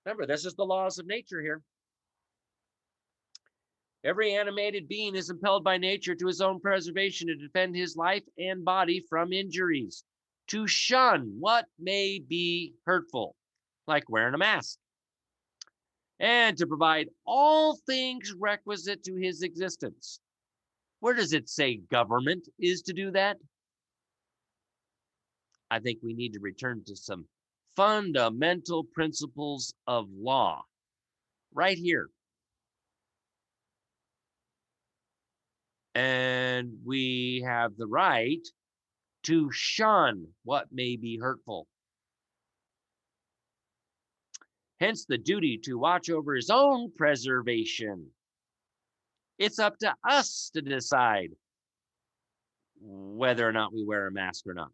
Remember, this is the laws of nature here. Every animated being is impelled by nature to his own preservation, to defend his life and body from injuries, to shun what may be hurtful, like wearing a mask, and to provide all things requisite to his existence. Where does it say government is to do that? I think we need to return to some fundamental principles of law right here. And we have the right to shun what may be hurtful. Hence the duty to watch over his own preservation. It's up to us to decide whether or not we wear a mask or not.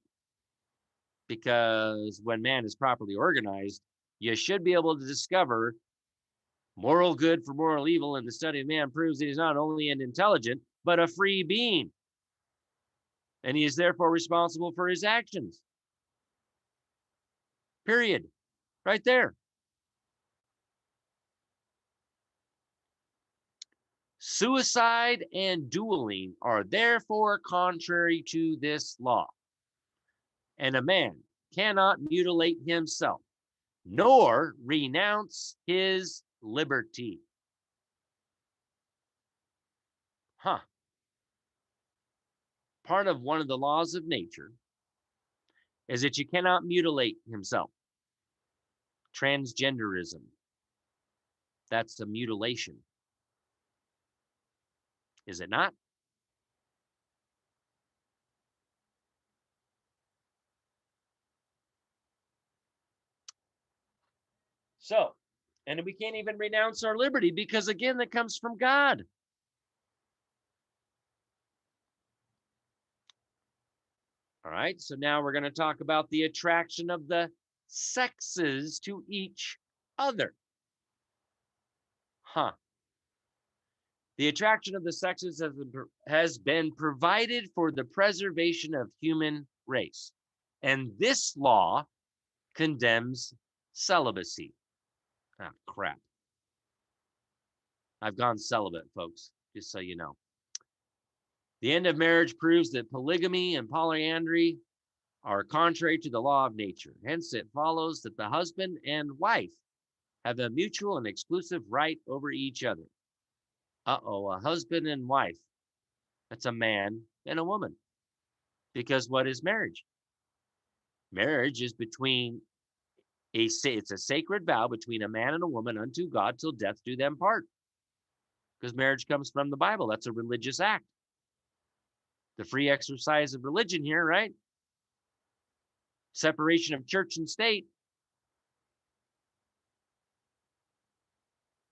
Because when man is properly organized, you should be able to discover moral good for moral evil, and the study of man proves that he's not only an intelligent, but a free being. And he is therefore responsible for his actions. Period. Right there. Suicide and dueling are therefore contrary to this law. And a man cannot mutilate himself, nor renounce his liberty. Huh. Part of one of the laws of nature is that you cannot mutilate himself. Transgenderism. That's a mutilation. Is it not? So, and we can't even renounce our liberty because, again, that comes from God. All right, so now we're going to talk about the attraction of the sexes to each other. Huh. The attraction of the sexes has been provided for the preservation of human race. And this law condemns celibacy. Ah, crap. I've gone celibate, folks, just so you know. The end of marriage proves that polygamy and polyandry are contrary to the law of nature. Hence, it follows that the husband and wife have a mutual and exclusive right over each other. A husband and wife. That's a man and a woman. Because what is marriage? Marriage is between it's a sacred vow between a man and a woman unto God till death do them part. Because marriage comes from the Bible. That's a religious act. The free exercise of religion here, right? Separation of church and state.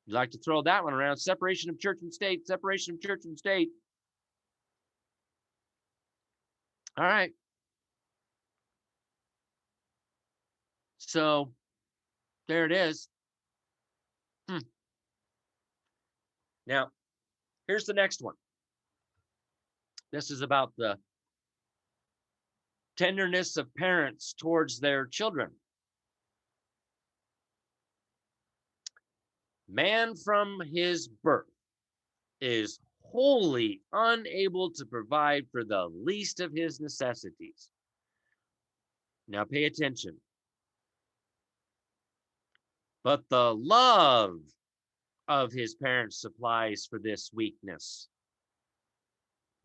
You like to throw that one around. Separation of church and state. Separation of church and state. All right. So there it is. Now, here's the next one. This is about the tenderness of parents towards their children. Man from his birth is wholly unable to provide for the least of his necessities. Now pay attention. But the love of his parents supplies for this weakness.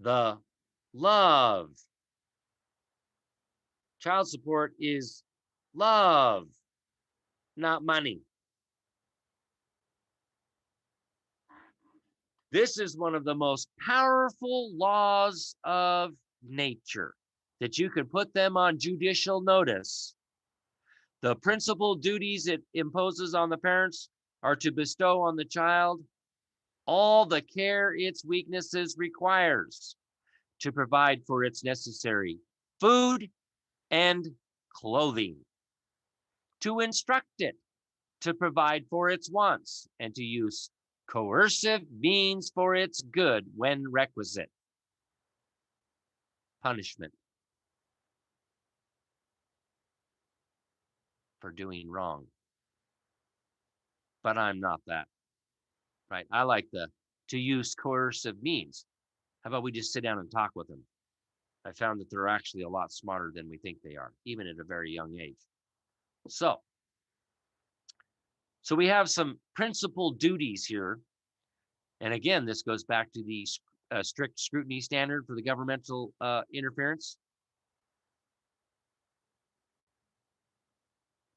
The love. Child support is love, not money. This is one of the most powerful laws of nature that you can put them on judicial notice. The principal duties it imposes on the parents are to bestow on the child all the care its weaknesses requires, to provide for its necessary food and clothing, to instruct it, to provide for its wants, and to use coercive means for its good when requisite. Punishment for doing wrong. But I'm not that, right? I like to use coercive means. How about we just sit down and talk with them? I found that they're actually a lot smarter than we think they are, even at a very young age. So we have some principal duties here. And again, this goes back to the strict scrutiny standard for the governmental interference.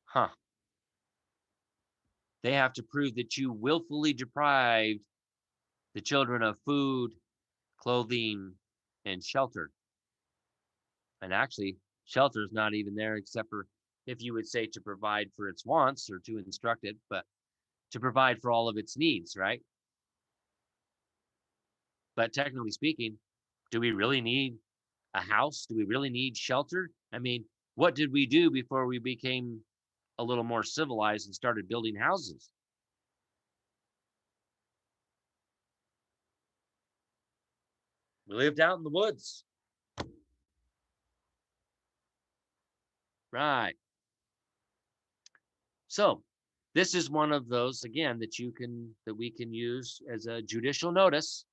Huh. They have to prove that you willfully deprived the children of food, clothing, and shelter. And actually, shelter is not even there except for if you would say to provide for its wants or to instruct it, but to provide for all of its needs, right? But technically speaking, do we really need a house? Do we really need shelter? I mean, what did we do before we became a little more civilized and started building houses? We lived out in the woods. Right. So this is one of those, again, that we can use as a judicial notice.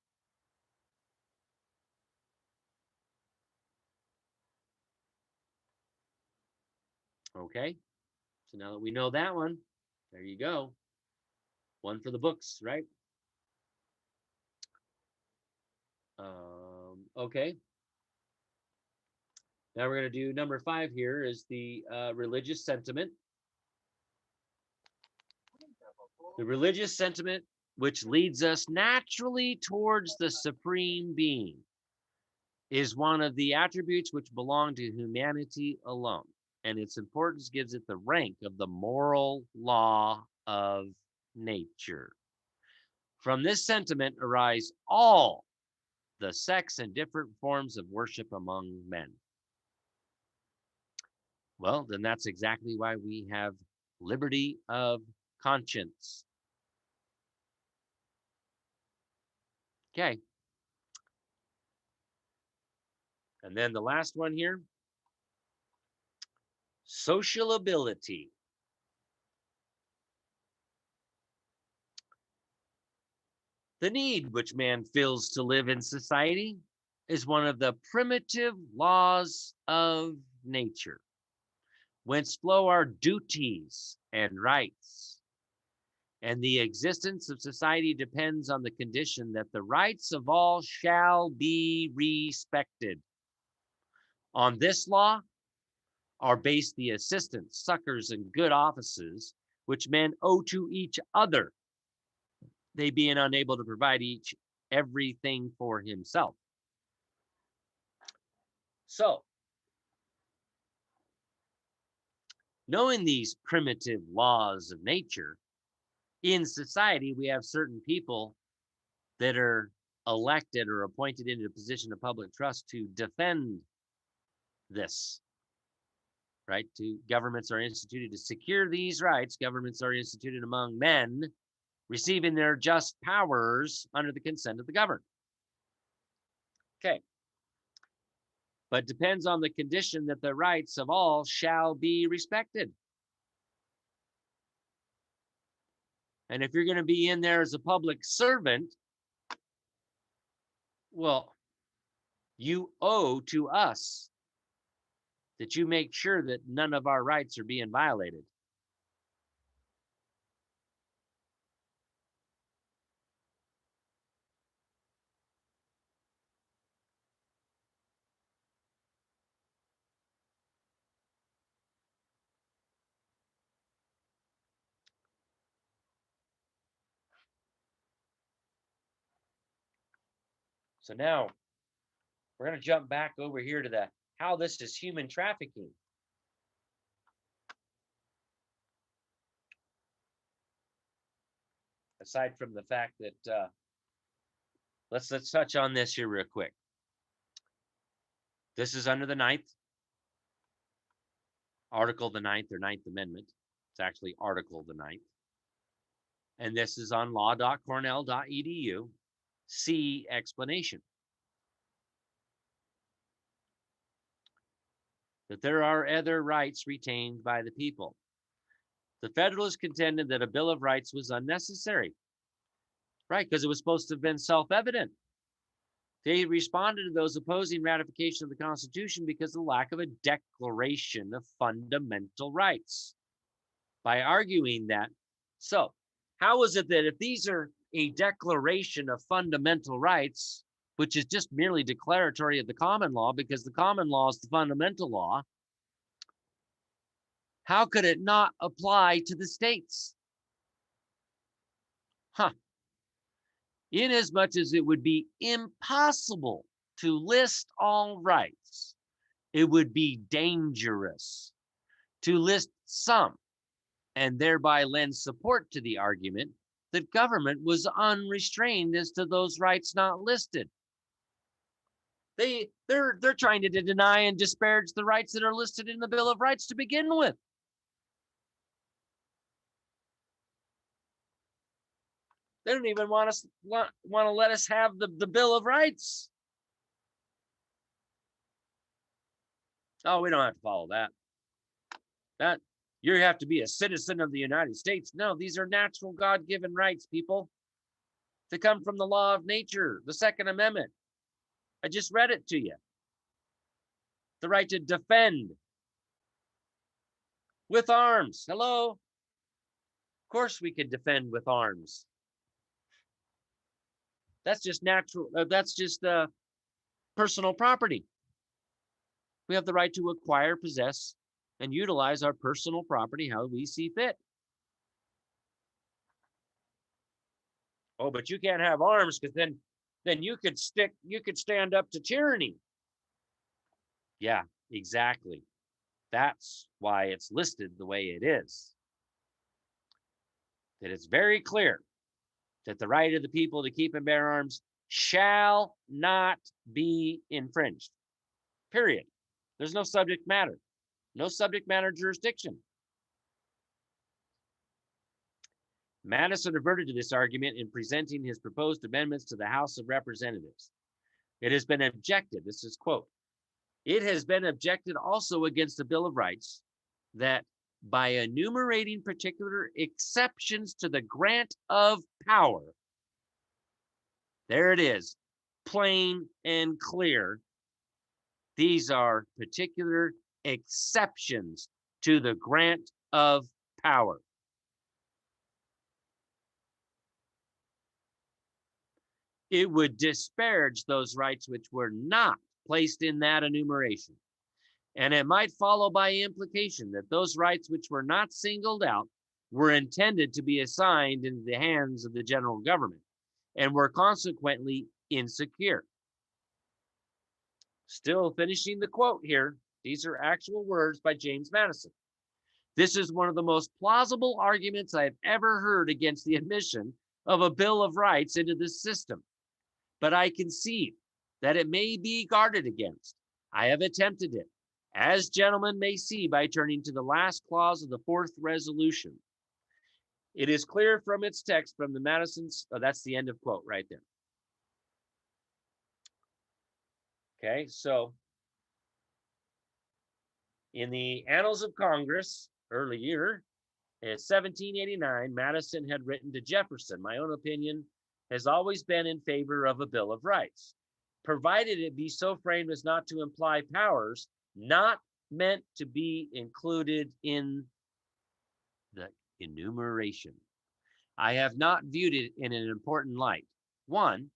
Okay. So now that we know that one, there you go. One for the books, right? Okay. Now we're going to do number 5 here is the religious sentiment. The religious sentiment, which leads us naturally towards the supreme being, is one of the attributes which belong to humanity alone, and its importance gives it the rank of the moral law of nature. From this sentiment arise all the sects and different forms of worship among men. Well, then that's exactly why we have liberty of conscience. Okay. And then the last one here, social ability. The need which man feels to live in society is one of the primitive laws of nature, whence flow our duties and rights. And the existence of society depends on the condition that the rights of all shall be respected. On this law are based the assistance, succors, and good offices which men owe to each other, they being unable to provide each everything for himself. So, knowing these primitive laws of nature, in society, we have certain people that are elected or appointed into a position of public trust to defend this, right? Governments are instituted to secure these rights. Governments are instituted among men, receiving their just powers under the consent of the governed. Okay. But depends on the condition that the rights of all shall be respected. And if you're going to be in there as a public servant, well, you owe to us that you make sure that none of our rights are being violated. So now we're going to jump back over here to how this is human trafficking. Aside from the fact that let's touch on this here real quick. This is under the 9th Article, the 9th or 9th Amendment. It's actually Article the 9th. And this is on law.cornell.edu. See explanation. That there are other rights retained by the people. The Federalists contended that a Bill of Rights was unnecessary, right? Because it was supposed to have been self-evident. They responded to those opposing ratification of the Constitution because of the lack of a declaration of fundamental rights. By arguing that, so how is it that if these are a declaration of fundamental rights, which is just merely declaratory of the common law, because the common law is the fundamental law, how could it not apply to the states? Inasmuch as it would be impossible to list all rights, it would be dangerous to list some and thereby lend support to the argument that government was unrestrained as to those rights not listed. They're trying to deny and disparage the rights that are listed in the Bill of Rights to begin with. They don't even want to let us have the Bill of Rights. Oh, we don't have to follow that. You have to be a citizen of the United States. No, these are natural God-given rights, people. They come from the law of nature, the Second Amendment. I just read it to you. The right to defend with arms. Hello? Of course we can defend with arms. That's just natural. That's just personal property. We have the right to acquire, possess, and utilize our personal property how we see fit. Oh, but you can't have arms because then you could stand up to tyranny. Yeah, exactly. That's why it's listed the way it is. That it's very clear that the right of the people to keep and bear arms shall not be infringed. Period. There's no subject matter. No subject matter jurisdiction. Madison reverted to this argument in presenting his proposed amendments to the House of Representatives. It has been objected, this is quote, it has been objected also against the Bill of Rights that by enumerating particular exceptions to the grant of power, there it is, plain and clear, these are particular exceptions to the grant of power. It would disparage those rights which were not placed in that enumeration. And it might follow by implication that those rights which were not singled out were intended to be assigned into the hands of the general government and were consequently insecure. Still finishing the quote here, these are actual words by James Madison. This is one of the most plausible arguments I have ever heard against the admission of a Bill of Rights into this system. But I concede that it may be guarded against. I have attempted it, as gentlemen may see by turning to the last clause of the fourth resolution. It is clear from its text from the Madison's, that's the end of quote right there. Okay, so in the Annals of Congress, earlier, in 1789, Madison had written to Jefferson, my own opinion has always been in favor of a Bill of Rights, provided it be so framed as not to imply powers not meant to be included in the enumeration. I have not viewed it in an important light. One,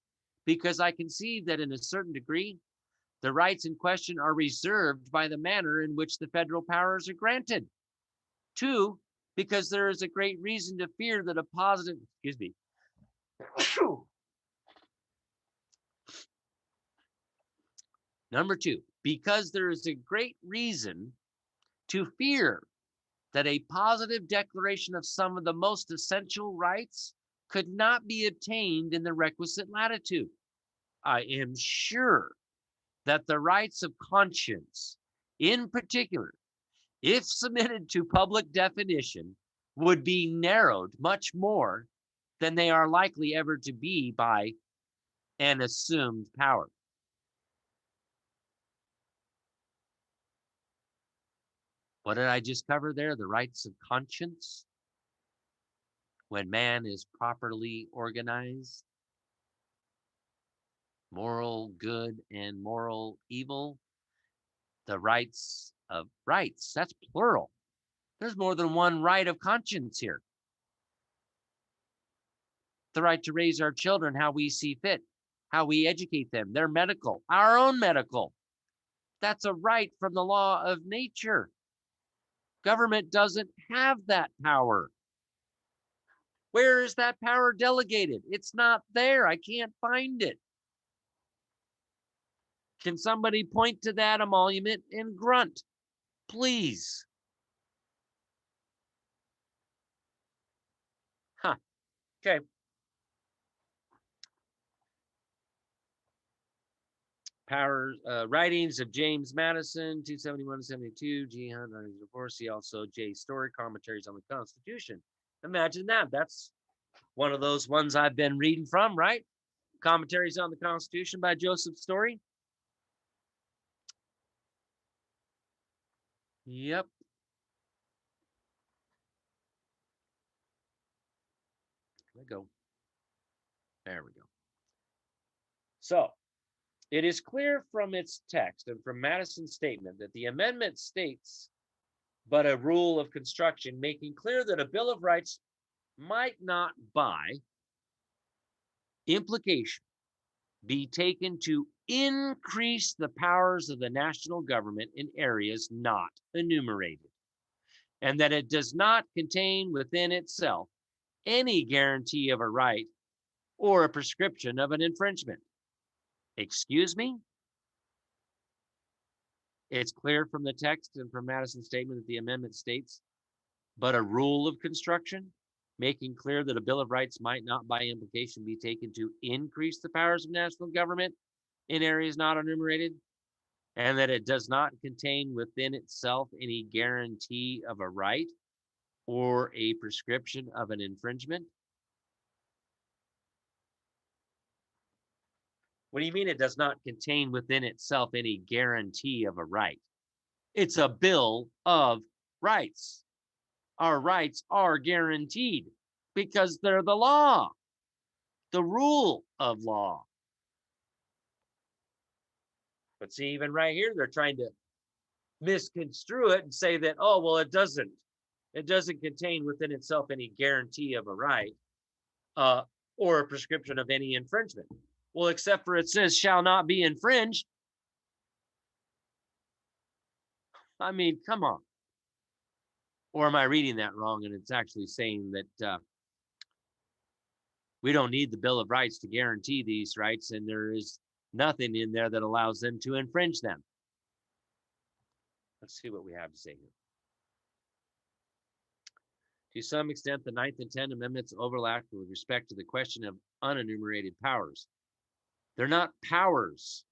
because I conceive that in a certain degree, the rights in question are reserved by the manner in which the federal powers are granted. Two, because there is a great reason to fear that a positive, Number two, because there is a great reason to fear that a positive declaration of some of the most essential rights could not be obtained in the requisite latitude. I am sure that the rights of conscience, in particular, if submitted to public definition, would be narrowed much more than they are likely ever to be by an assumed power. What did I just cover there? The rights of conscience. When man is properly organized, moral good and moral evil, the rights of rights, that's plural. There's more than one right of conscience here. The right to raise our children how we see fit, how we educate them, their medical, our own medical. That's a right from the law of nature. Government doesn't have that power. Where is that power delegated? It's not there. I can't find it. Can somebody point to that emolument and grunt, please? Huh. Okay. Writings of James Madison, 271-72, G. Hunt, 1904. See also J. Story, Commentaries on the Constitution. Imagine that. That's one of those ones I've been reading from, right? Commentaries on the Constitution by Joseph Story. Yep. There we go. There we go. So, it is clear from its text and from Madison's statement that the amendment states but a rule of construction, making clear that a Bill of Rights might not by implication be taken to increase the powers of the national government in areas not enumerated, and that it does not contain within itself any guarantee of a right or a prescription of an infringement. Excuse me? It's clear from the text and from Madison's statement that the amendment states, but a rule of construction, making clear that a Bill of Rights might not by implication be taken to increase the powers of national government in areas not enumerated, and that it does not contain within itself any guarantee of a right or a prescription of an infringement. What do you mean it does not contain within itself any guarantee of a right? It's a Bill of Rights. Our rights are guaranteed because they're the law, the rule of law. But see, even right here, they're trying to misconstrue it and say that, oh, well, it doesn't contain within itself any guarantee of a right or a prescription of any infringement. Well, except for it says shall not be infringed. I mean, come on. Or am I reading that wrong? And it's actually saying that we don't need the Bill of Rights to guarantee these rights, and there is nothing in there that allows them to infringe them. Let's see what we have to say here. To some extent, the 9th and 10th Amendments overlap with respect to the question of unenumerated powers. They're not powers.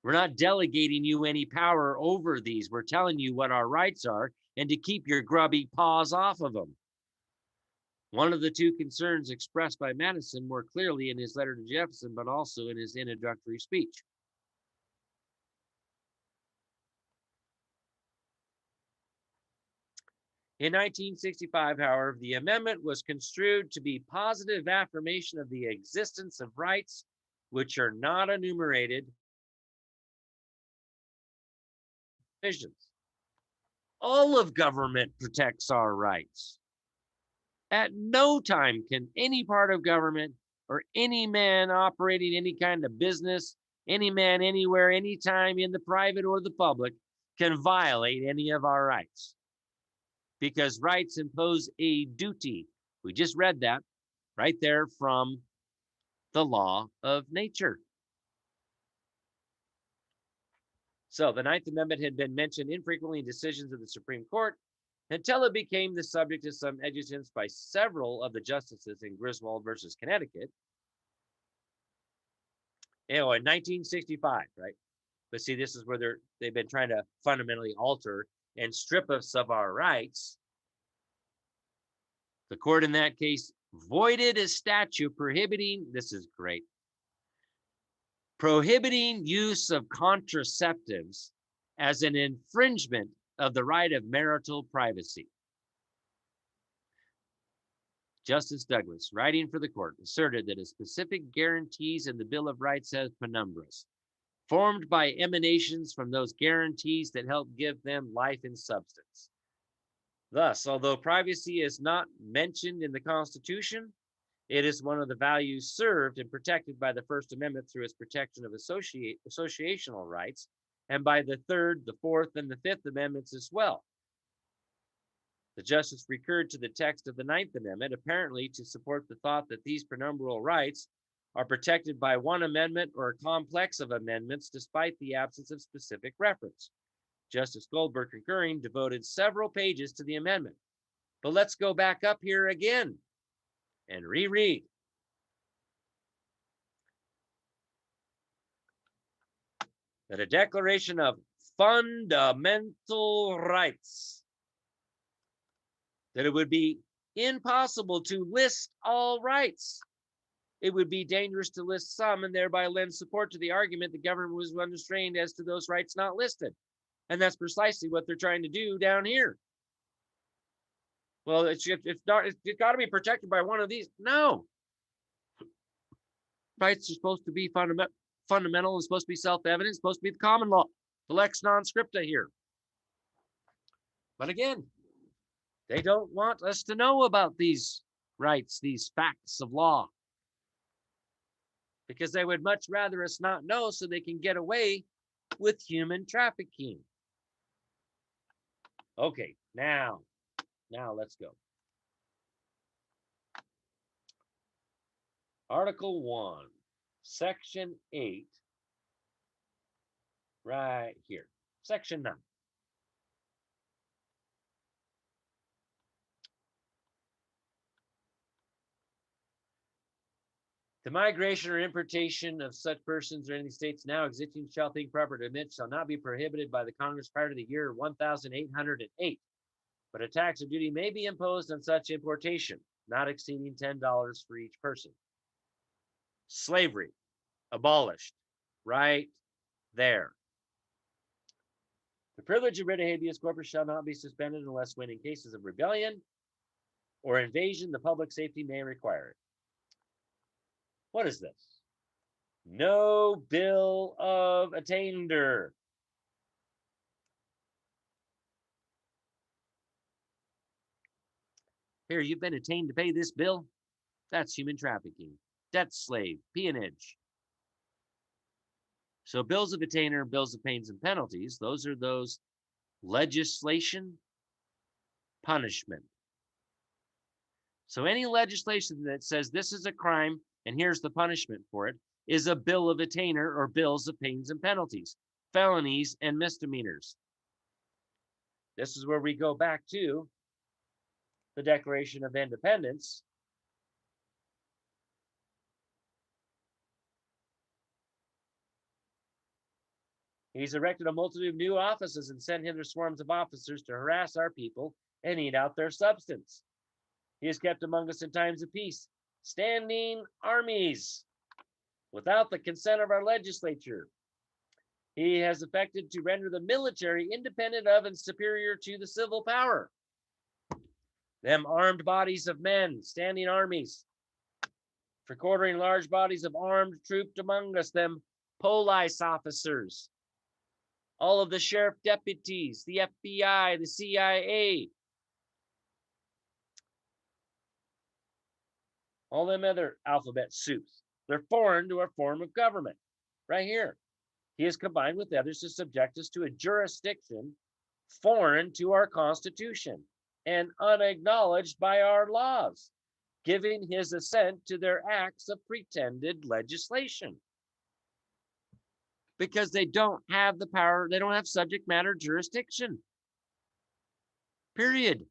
We're not delegating you any power over these. We're telling you what our rights are and to keep your grubby paws off of them. One of the two concerns expressed by Madison more clearly in his letter to Jefferson, but also in his introductory speech. In 1965, however, the amendment was construed to be positive affirmation of the existence of rights which are not enumerated provisions. All of government protects our rights. At no time can any part of government or any man operating any kind of business, any man anywhere, anytime in the private or the public can violate any of our rights. Because rights impose a duty. We just read that right there from the law of nature. So the 9th Amendment had been mentioned infrequently in decisions of the Supreme Court until it became the subject of some adjudications by several of the justices in Griswold versus Connecticut. In 1965, right? But see, this is where they've been trying to fundamentally alter and strip us of our rights. The court in that case voided a statute prohibiting, this is great, prohibiting use of contraceptives as an infringement of the right of marital privacy. Justice Douglas, writing for the court, asserted that a specific guarantees in the Bill of Rights as penumbras, formed by emanations from those guarantees that help give them life and substance. Thus, although privacy is not mentioned in the Constitution, it is one of the values served and protected by the First Amendment through its protection of associational rights, and by the Third, the Fourth, and the Fifth Amendments as well. The justice recurred to the text of the Ninth Amendment, apparently to support the thought that these penumbral rights are protected by one amendment or a complex of amendments, despite the absence of specific reference. Justice Goldberg, concurring, devoted several pages to the amendment. But let's go back up here again and reread. That a declaration of fundamental rights, that it would be impossible to list all rights. It would be dangerous to list some and thereby lend support to the argument the government was unrestrained as to those rights not listed. And that's precisely what they're trying to do down here. Well, it's got to be protected by one of these. No. Rights are supposed to be fundamental and supposed to be self-evident, it's supposed to be the common law, the lex non scripta here. But again, they don't want us to know about these rights, these facts of law, because they would much rather us not know so they can get away with human trafficking. Okay, now let's go. Article 1, Section 8, right here, Section 9. The migration or importation of such persons or any states now existing shall think proper to admit shall not be prohibited by the Congress prior to the year 1808, but a tax or duty may be imposed on such importation, not exceeding $10 for each person. Slavery abolished right there. The privilege of writ of habeas corpus shall not be suspended unless when in cases of rebellion or invasion the public safety may require it. What is this? No bill of attainder. Here, you've been attained to pay this bill. That's human trafficking, debt slave, peonage. So bills of attainder, bills of pains and penalties, those are those legislation, punishment. So any legislation that says this is a crime and here's the punishment for it is a bill of attainder or bills of pains and penalties, felonies and misdemeanors. This is where we go back to the Declaration of Independence. He's erected a multitude of new offices and sent hither swarms of officers to harass our people and eat out their substance. He has kept among us in times of peace standing armies without the consent of our legislature. He has effected to render the military independent of and superior to the civil power. Them armed bodies of men, standing armies, for quartering large bodies of armed troops among us, them police officers, all of the sheriff deputies, the FBI, the CIA, all them other alphabet soups. They're foreign to our form of government. Right here. He is combined with others to subject us to a jurisdiction foreign to our Constitution and unacknowledged by our laws, giving his assent to their acts of pretended legislation. Because they don't have the power, they don't have subject matter jurisdiction. Period.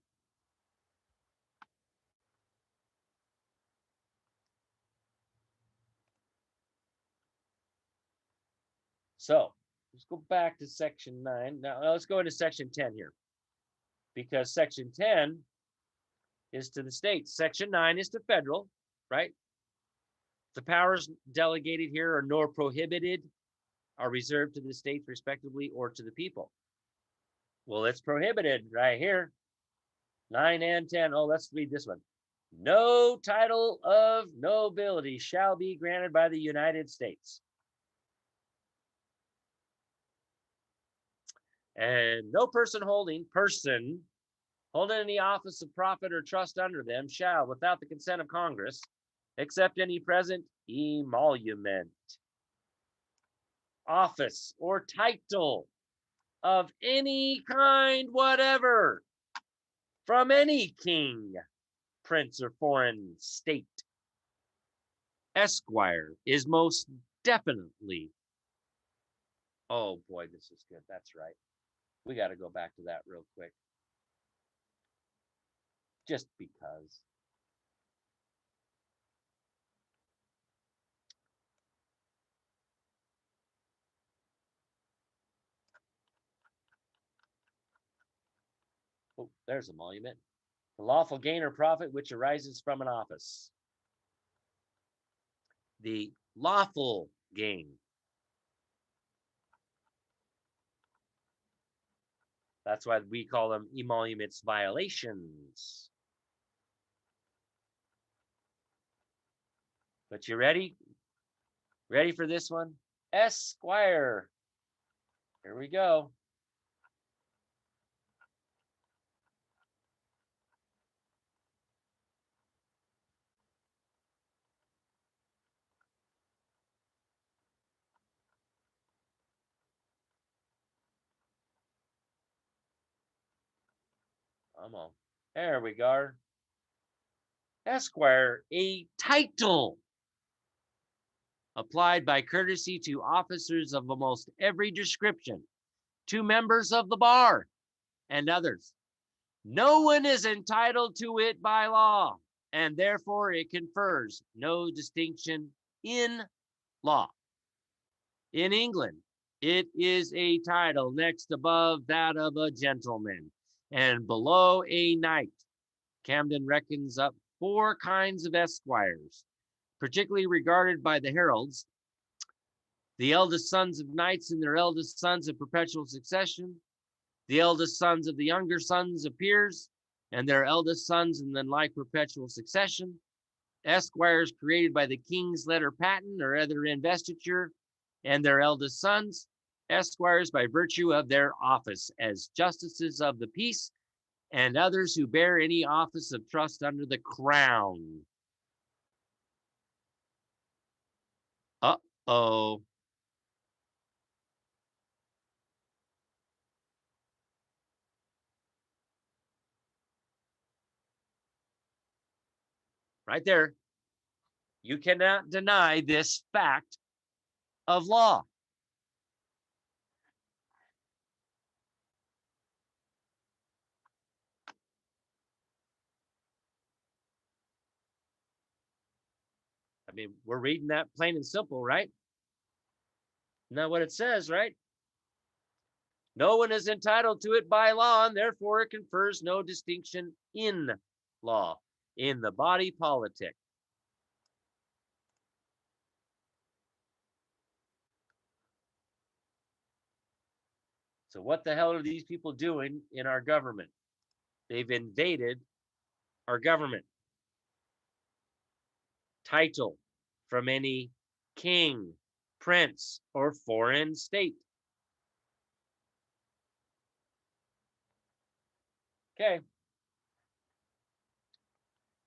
So let's go back to Section 9. Now let's go into Section 10 here. Because Section 10 is to the states. Section 9 is to federal, right? The powers delegated here are nor prohibited, are reserved to the states respectively or to the people. Well, it's prohibited right here. 9 and 10. Oh, let's read this one. No title of nobility shall be granted by the United States. And no person holding any office of profit or trust under them shall, without the consent of Congress, accept any present emolument, office, or title of any kind whatever from any king, prince, or foreign state. Esquire is most definitely. Oh boy, this is good. That's right. We got to go back to that real quick. Just because. Oh, there's a monument. The lawful gain or profit which arises from an office. The lawful gain. That's why we call them emoluments violations. But you ready? Ready for this one? Esquire. Here we go. Come on. There we go. Esquire, a title applied by courtesy to officers of almost every description, to members of the bar and others. No one is entitled to it by law, and therefore it confers no distinction in law. In England, it is a title next above that of a gentleman and below a knight. Camden reckons up 4 kinds of esquires, particularly regarded by the heralds: the eldest sons of knights and their eldest sons of perpetual succession, the eldest sons of the younger sons of peers, and their eldest sons in the like perpetual succession, esquires created by the king's letter patent or other investiture, and their eldest sons, esquires by virtue of their office as justices of the peace, and others who bear any office of trust under the crown. Uh-oh. Right there. You cannot deny this fact of law. I mean, we're reading that plain and simple, right? Isn't that what it says, right? No one is entitled to it by law, and therefore it confers no distinction in law, in the body politic. So what the hell are these people doing in our government? They've invaded our government. Title from any king, prince, or foreign state. Okay.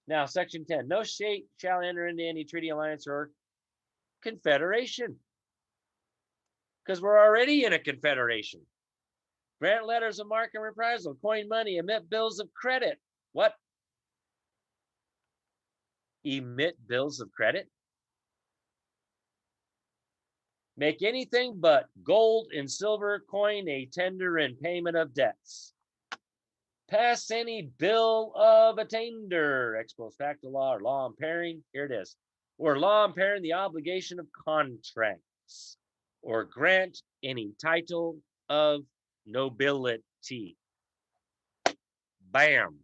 Now, section 10. No state shall enter into any treaty, alliance, or confederation. Because we're already in a confederation. Grant letters of marque and reprisal, coin money, emit bills of credit. What? Emit bills of credit? Make anything but gold and silver coin a tender in payment of debts. Pass any bill of attainder, ex post facto law, or law impairing, here it is, or law impairing the obligation of contracts, or grant any title of nobility. Bam.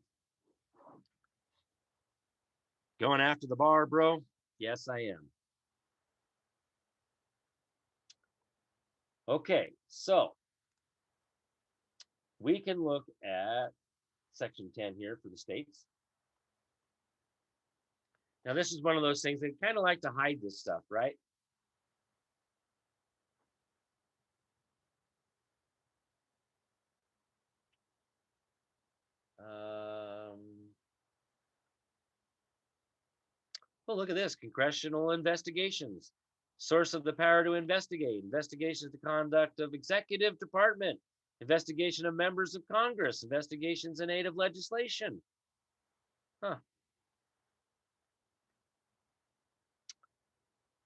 Going after the bar, bro? Yes, I am. Okay, so we can look at section 10 here for the states. Now, this is one of those things they kind of like to hide this stuff, right? Well, look at this. Congressional investigations. Source of the power to investigate. Investigation of the conduct of executive department Investigation of members of Congress, investigations in aid of legislation. Huh.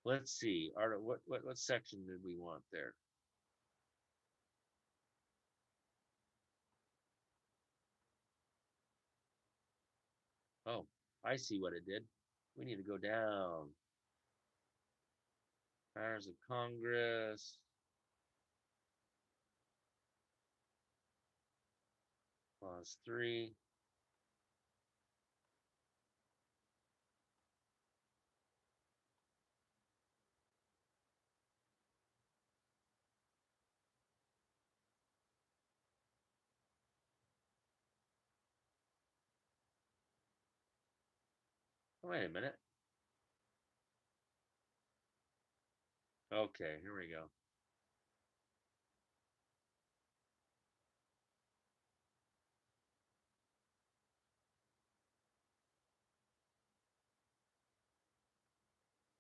Let's see. What section did we want there? Oh, I see what it did. We need to go down. Powers of Congress. Clause 3. Wait a minute. Okay, here we go.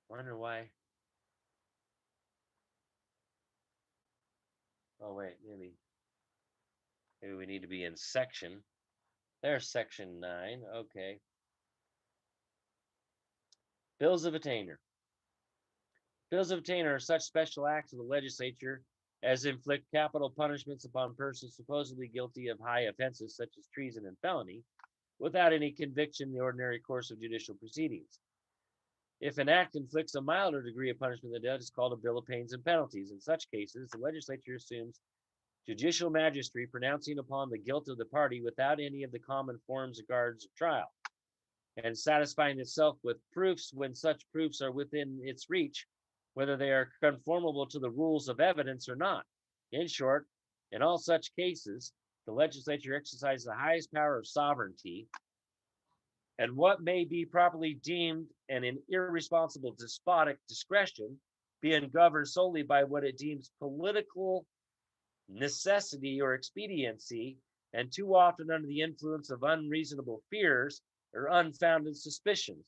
Wonder why. Oh wait, maybe we need to be in section. There's section 9. Okay. Bills of attainder. Bills of attainder are such special acts of the legislature as inflict capital punishments upon persons supposedly guilty of high offenses such as treason and felony, without any conviction in the ordinary course of judicial proceedings. If an act inflicts a milder degree of punishment than death, it's called a bill of pains and penalties. In such cases, the legislature assumes judicial magistracy, pronouncing upon the guilt of the party without any of the common forms or guards of trial, and satisfying itself with proofs when such proofs are within its reach, whether they are conformable to the rules of evidence or not. In short, in all such cases, the legislature exercises the highest power of sovereignty, and what may be properly deemed an irresponsible despotic discretion, being governed solely by what it deems political necessity or expediency, and too often under the influence of unreasonable fears or unfounded suspicions.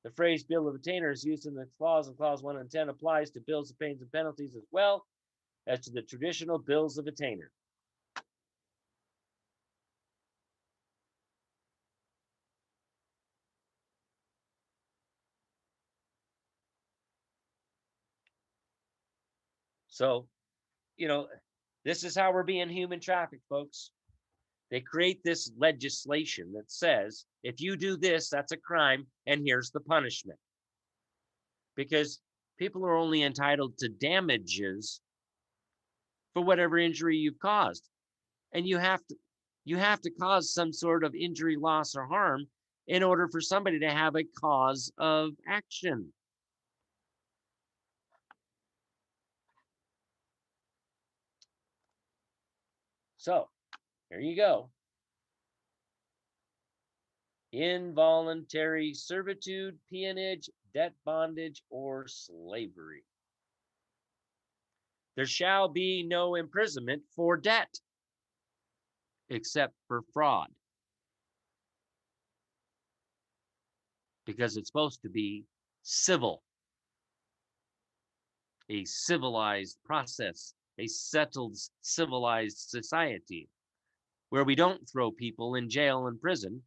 The phrase bill of attainder is used in the clause in clause 1 and 10 applies to bills of pains and penalties as well as to the traditional bills of attainder. So, this is how we're being human trafficked, folks. They create this legislation that says if you do this, that's a crime, and here's the punishment. Because people are only entitled to damages for whatever injury you've caused. And you have to cause some sort of injury, loss, or harm in order for somebody to have a cause of action. So here you go. Involuntary servitude, peonage, debt bondage, or slavery. There shall be no imprisonment for debt, except for fraud, because it's supposed to be civil, a civilized process, a settled civilized society where we don't throw people in jail and prison.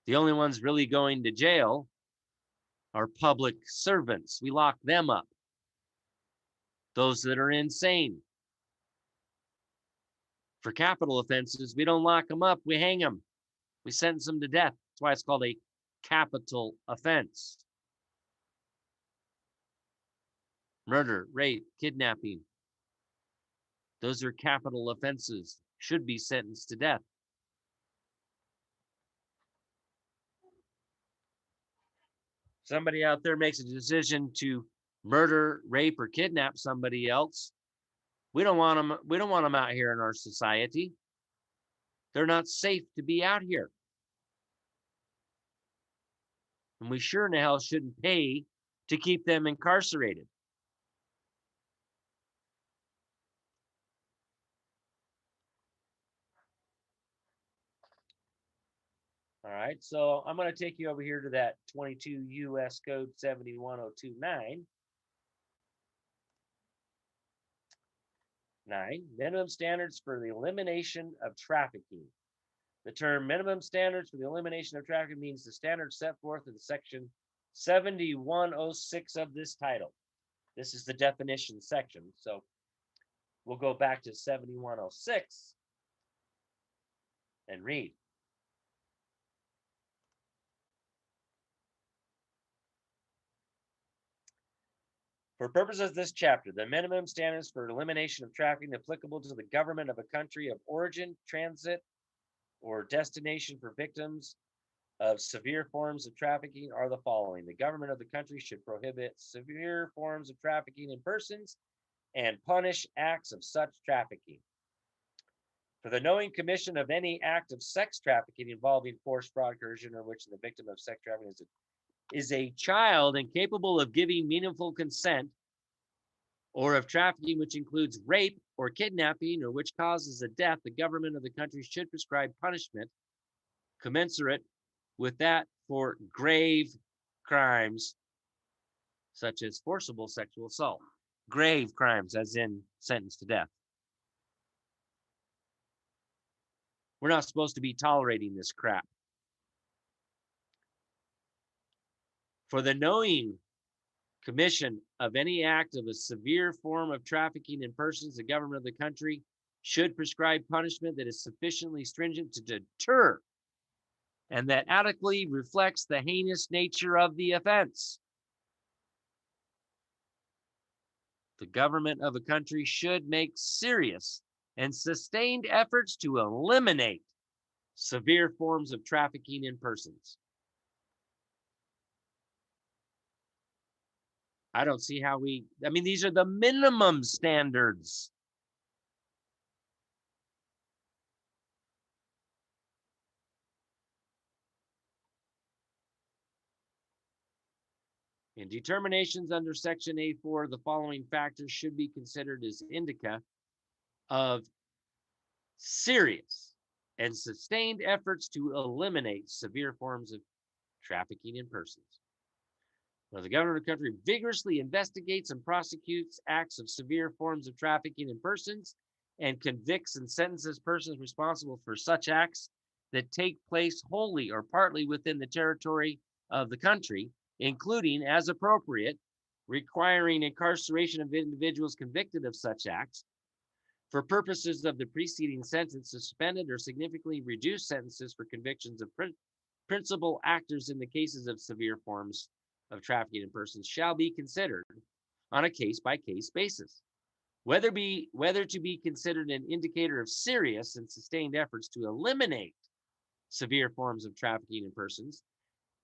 The only ones really going to jail are public servants. We lock them up. Those that are insane. For capital offenses, we don't lock them up, we hang them. We sentence them to death. That's why it's called a capital offense. Murder, rape, kidnapping. Those are capital offenses, should be sentenced to death. Somebody out there makes a decision to murder, rape, or kidnap somebody else. We don't want them out here in our society. They're not safe to be out here. And we sure in the hell shouldn't pay to keep them incarcerated. All right, so I'm going to take you over here to that 22 U.S. Code 71029. 9. Minimum standards for the elimination of trafficking. The term minimum standards for the elimination of trafficking means the standards set forth in section 7106 of this title. This is the definition section. So we'll go back to 7106 and read. For purposes of this chapter, the minimum standards for elimination of trafficking applicable to the government of a country of origin, transit, or destination for victims of severe forms of trafficking are the following. The government of the country should prohibit severe forms of trafficking in persons and punish acts of such trafficking. For the knowing commission of any act of sex trafficking involving force, fraud, coercion, or which the victim of sex trafficking is a child incapable of giving meaningful consent, or of trafficking which includes rape or kidnapping, or which causes a death, the government of the country should prescribe punishment commensurate with that for grave crimes such as forcible sexual assault. Grave crimes, as in sentenced to death. We're not supposed to be tolerating this crap. For the knowing commission of any act of a severe form of trafficking in persons, the government of the country should prescribe punishment that is sufficiently stringent to deter and that adequately reflects the heinous nature of the offense. The government of a country should make serious and sustained efforts to eliminate severe forms of trafficking in persons. I don't see how these are the minimum standards. In determinations under Section A4, the following factors should be considered as indica of serious and sustained efforts to eliminate severe forms of trafficking in persons. Now, the government of the country vigorously investigates and prosecutes acts of severe forms of trafficking in persons and convicts and sentences persons responsible for such acts that take place wholly or partly within the territory of the country, including, as appropriate, requiring incarceration of individuals convicted of such acts. For purposes of the preceding sentence, suspended or significantly reduced sentences for convictions of principal actors in the cases of severe forms of trafficking in persons shall be considered on a case-by-case basis. Whether to be considered an indicator of serious and sustained efforts to eliminate severe forms of trafficking in persons,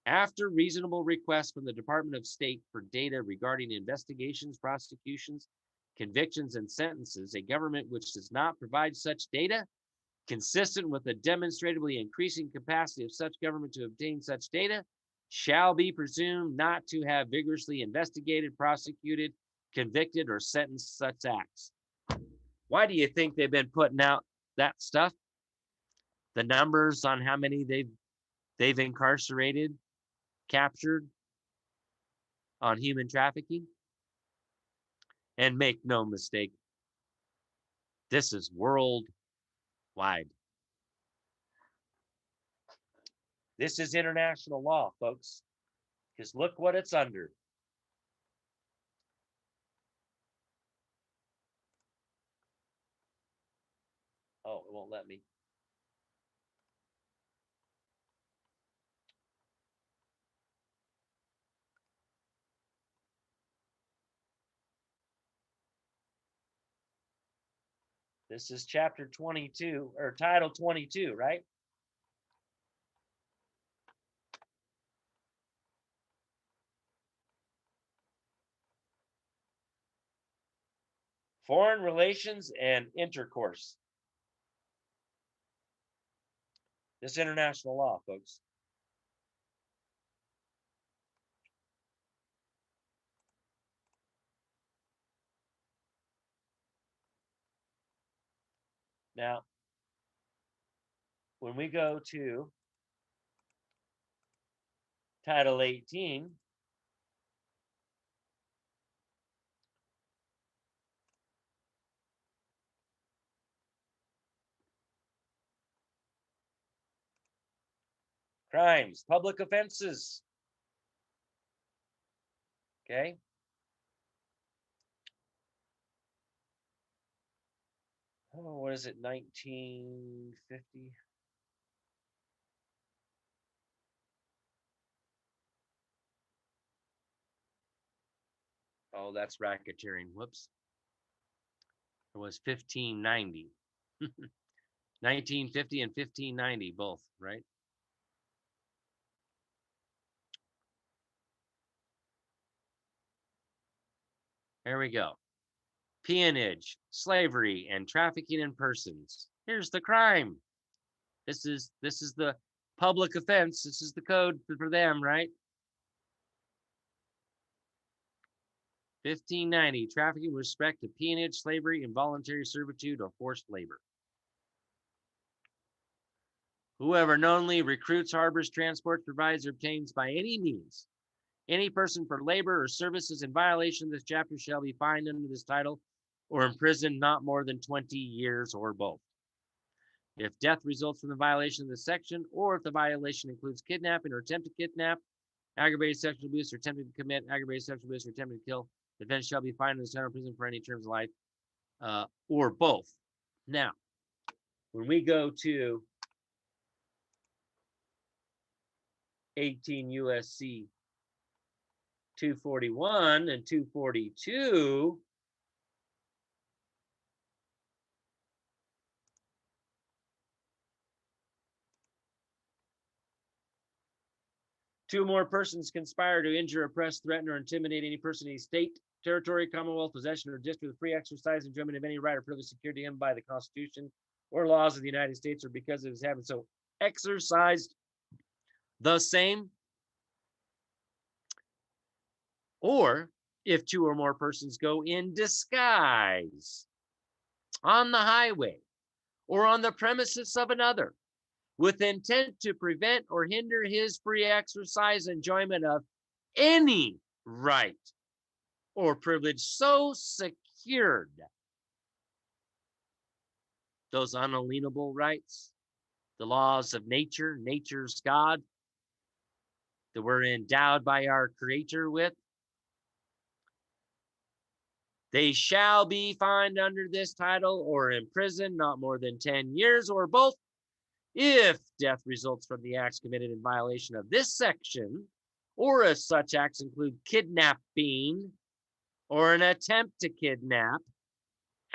after reasonable request from the Department of State for data regarding investigations, prosecutions, convictions, and sentences, a government which does not provide such data, consistent with the demonstrably increasing capacity of such government to obtain such data, shall be presumed not to have vigorously investigated, prosecuted, convicted, or sentenced such acts. Why do you think they've been putting out that stuff? The numbers on how many they've incarcerated, captured on human trafficking? And make no mistake, this is worldwide. This is international law, folks, because look what it's under. Oh, it won't let me. This is chapter 22, or title 22, right? Foreign relations and intercourse. This is international law, folks. Now, when we go to Title 18, Crimes, public offenses. Okay. Oh, what is it? 1950? Oh, that's racketeering. Whoops. It was 1590. 1950 and 1590, both, right? Here we go. Peonage, slavery, and trafficking in persons. Here's the crime. This is the public offense. This is the code for them, right? 1590, trafficking with respect to peonage, slavery, involuntary servitude, or forced labor. Whoever knowingly recruits, harbors, transports, provides, or obtains by any means any person for labor or services in violation of this chapter shall be fined under this title or imprisoned not more than 20 years or both. If death results from the violation of this section, or if the violation includes kidnapping or attempt to kidnap, aggravated sexual abuse, or attempting to commit aggravated sexual abuse, or attempting to kill, the offense shall be fined in the center of prison for any terms of life, or both. Now, when we go to 18 USC 241 and 242, two or more persons conspire to injure, oppress, threaten, or intimidate any person in a state, territory, commonwealth, possession, or district with free exercise and enjoyment of any right or privilege secured to him by the Constitution or laws of the United States, or because of his having so exercised the same. Or if two or more persons go in disguise on the highway or on the premises of another with intent to prevent or hinder his free exercise enjoyment of any right or privilege so secured, those unalienable rights, the laws of nature, nature's God, that we're endowed by our Creator with, they shall be fined under this title or imprisoned not more than 10 years or both. If death results from the acts committed in violation of this section, or if such acts include kidnapping or an attempt to kidnap,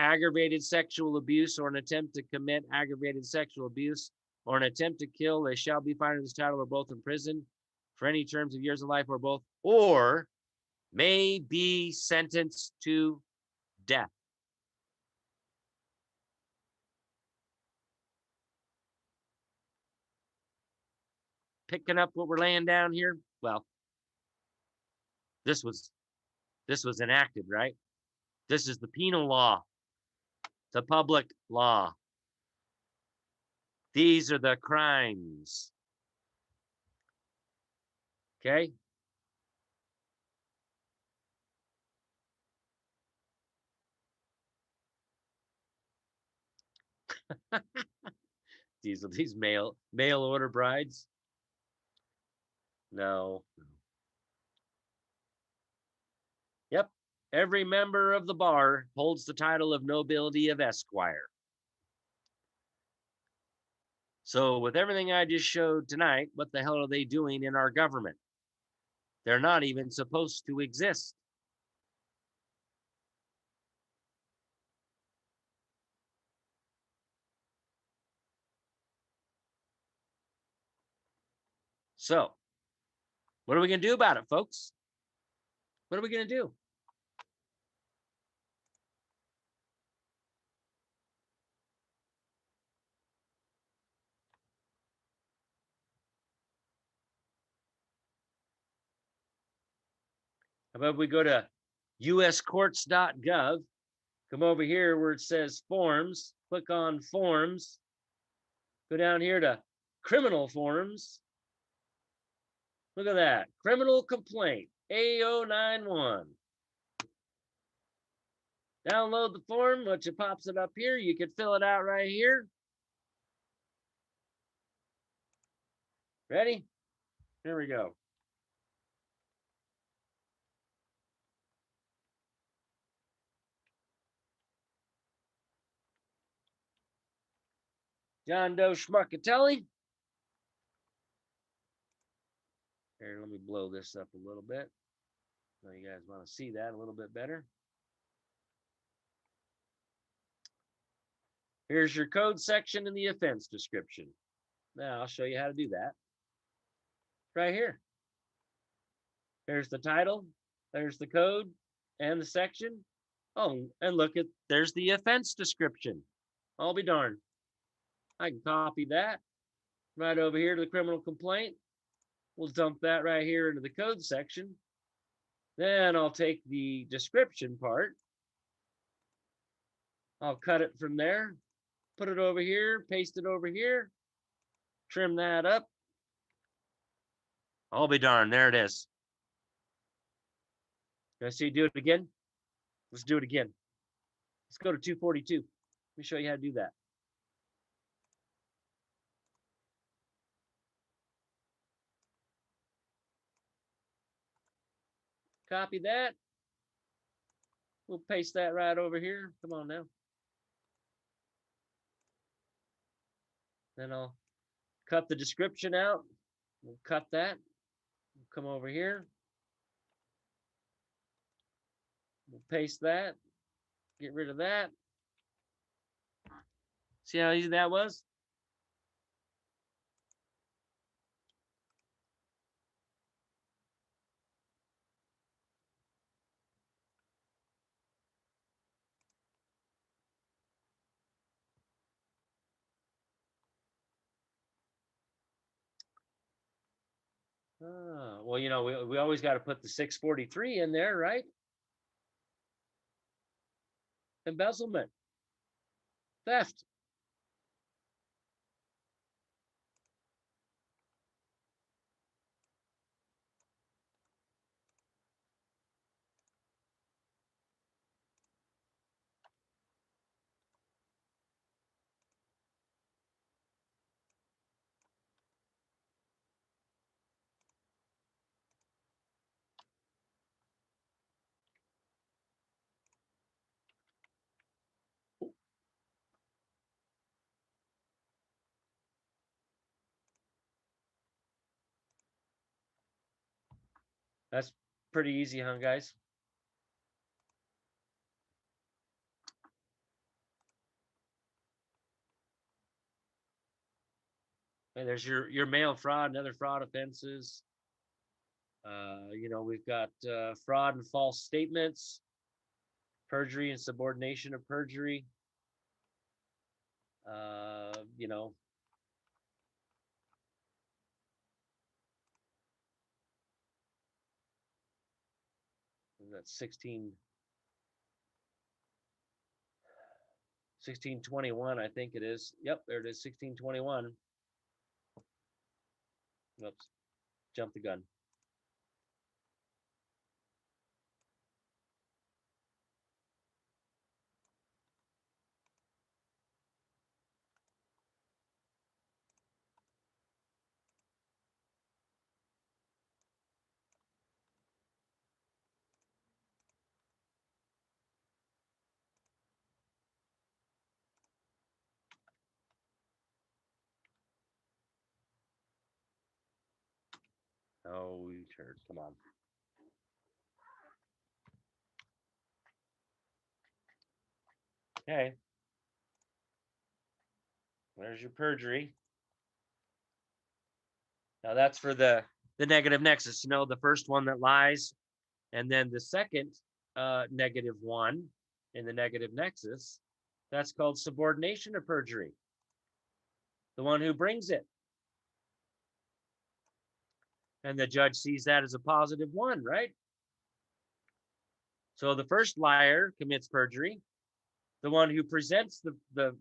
aggravated sexual abuse, or an attempt to commit aggravated sexual abuse, or an attempt to kill, they shall be fined under this title or both imprisoned for any terms of years of life or both, or may be sentenced to death. Picking up what we're laying down here, well, this was enacted, right? This is the penal law, the public law. These are the crimes. Okay? These mail order brides. No. Yep. Every member of the bar holds the title of nobility of Esquire. So with everything I just showed tonight, what the hell are they doing in our government? They're not even supposed to exist. So what are we going to do about it, folks? What are we going to do? How about we go to uscourts.gov, come over here where it says forms, click on forms, go down here to criminal forms. Look at that, criminal complaint, A091. Download the form, which it pops it up here. You can fill it out right here. Ready? Here we go. John Doe Schmuckatelli. Here, let me blow this up a little bit. So you guys want to see that a little bit better. Here's your code section and the offense description. Now I'll show you how to do that. Right here. There's the title, there's the code and the section. Oh, and look at, there's the offense description. I'll be darned. I can copy that right over here to the criminal complaint. We'll dump that right here into the code section. Then I'll take the description part. I'll cut it from there, put it over here, paste it over here, trim that up. I'll be darned, there it is. Can I see you do it again? Let's do it again. Let's go to 242. Let me show you how to do that. Copy that. We'll paste that right over here. Come on now. Then I'll cut the description out. We'll cut that. We'll come over here. We'll paste that. Get rid of that. See how easy that was? Well, you know, we always got to put the 643 in there, right? Embezzlement, theft. That's pretty easy, huh, guys? And there's your mail fraud and other fraud offenses. You know, we've got fraud and false statements, perjury and subordination of perjury. You know, that's 1621, I think it is. Yep, there it is, 1621. Oops, jumped the gun. Oh, you turd, come on. Okay. There's your perjury. Now that's for the negative nexus. You know, the first one that lies, and then the second negative one in the negative nexus. That's called subordination of perjury. The one who brings it. And the judge sees that as a positive one, right? So the first liar commits perjury. The one who presents the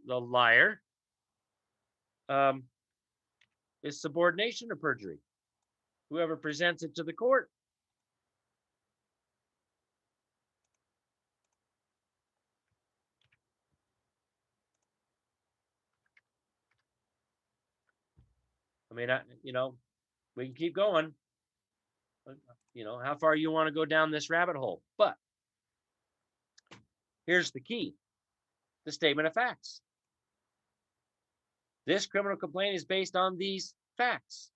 liar is subordination of perjury. Whoever presents it to the court. I mean, we can keep going. How far you want to go down this rabbit hole. But here's the key: the statement of facts. This criminal complaint is based on these facts.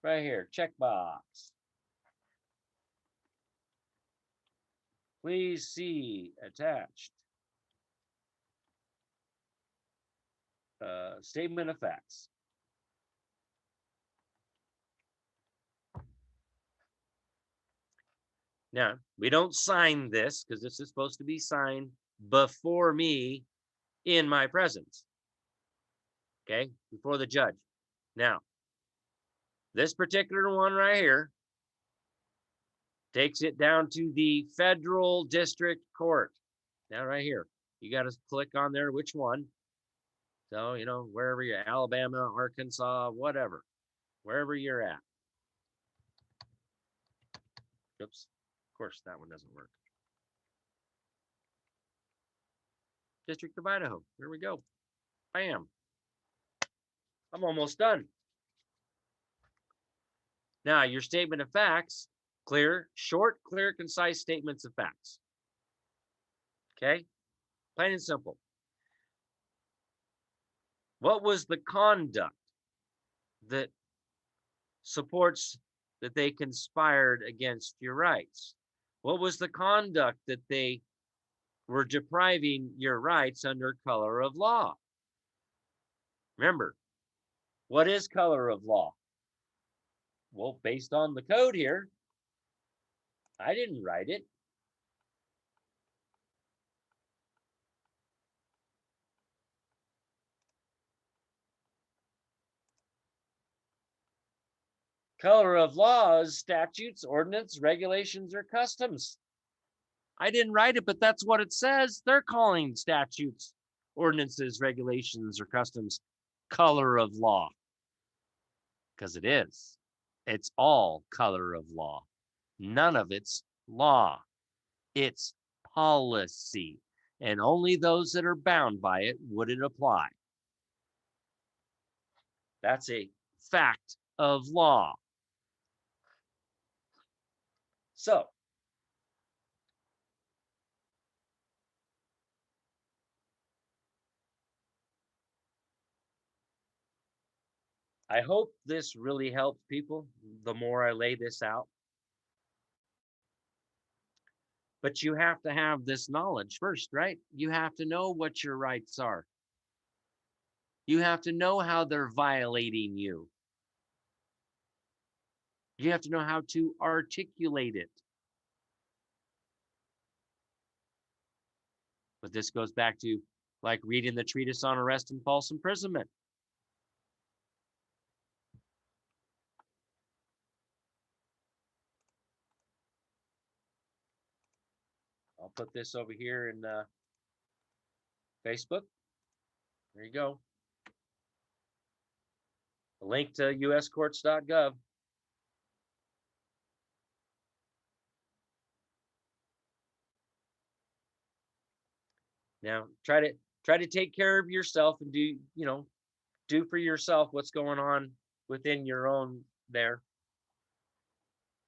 Right here, checkbox. Please see attached statement of facts. Now, we don't sign this because this is supposed to be signed before me in my presence. Okay, before the judge. Now, this particular one right here takes it down to the federal district court. Now, right here, you got to click on there which one. So, wherever you're at, Alabama, Arkansas, whatever, wherever you're at. Oops, of course, that one doesn't work. District of Idaho. Here we go. Bam. I'm almost done. Now, your statement of facts, clear, short, clear, concise statements of facts. Okay? Plain and simple. What was the conduct that supports that they conspired against your rights? What was the conduct that they were depriving your rights under color of law? Remember, what is color of law? Well, based on the code here, I didn't write it. Color of law is statutes, ordinance, regulations, or customs. I didn't write it, but that's what it says. They're calling statutes, ordinances, regulations, or customs color of law. Because it is. It's all color of law. None of it's law. It's policy. And only those that are bound by it would it apply. That's a fact of law. So, I hope this really helps people the more I lay this out. But you have to have this knowledge first, right? You have to know what your rights are. You have to know how they're violating you. You have to know how to articulate it. But this goes back to like reading the treatise on arrest and false imprisonment. I'll put this over here in Facebook. There you go. A link to uscourts.gov. Now, try to take care of yourself and do for yourself what's going on within your own there.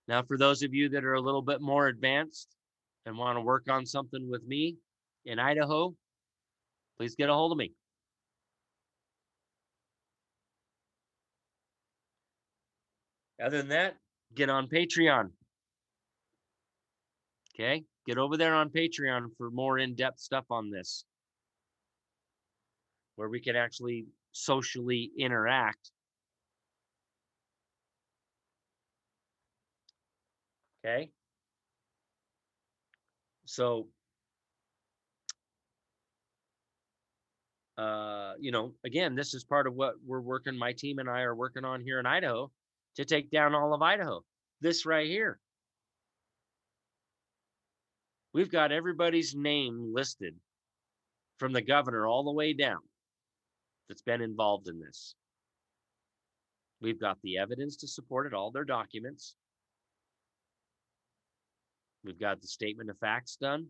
Now, for those of you that are a little bit more advanced and want to work on something with me in Idaho, please get a hold of me. Other than that, get on Patreon. Okay, get over there on Patreon for more in-depth stuff on this, where we can actually socially interact. Okay, so again, this is part of what my team and I are working on here in Idaho to take down all of Idaho. This right here. We've got everybody's name listed from the governor all the way down that's been involved in this. We've got the evidence to support it, all their documents. We've got the statement of facts done.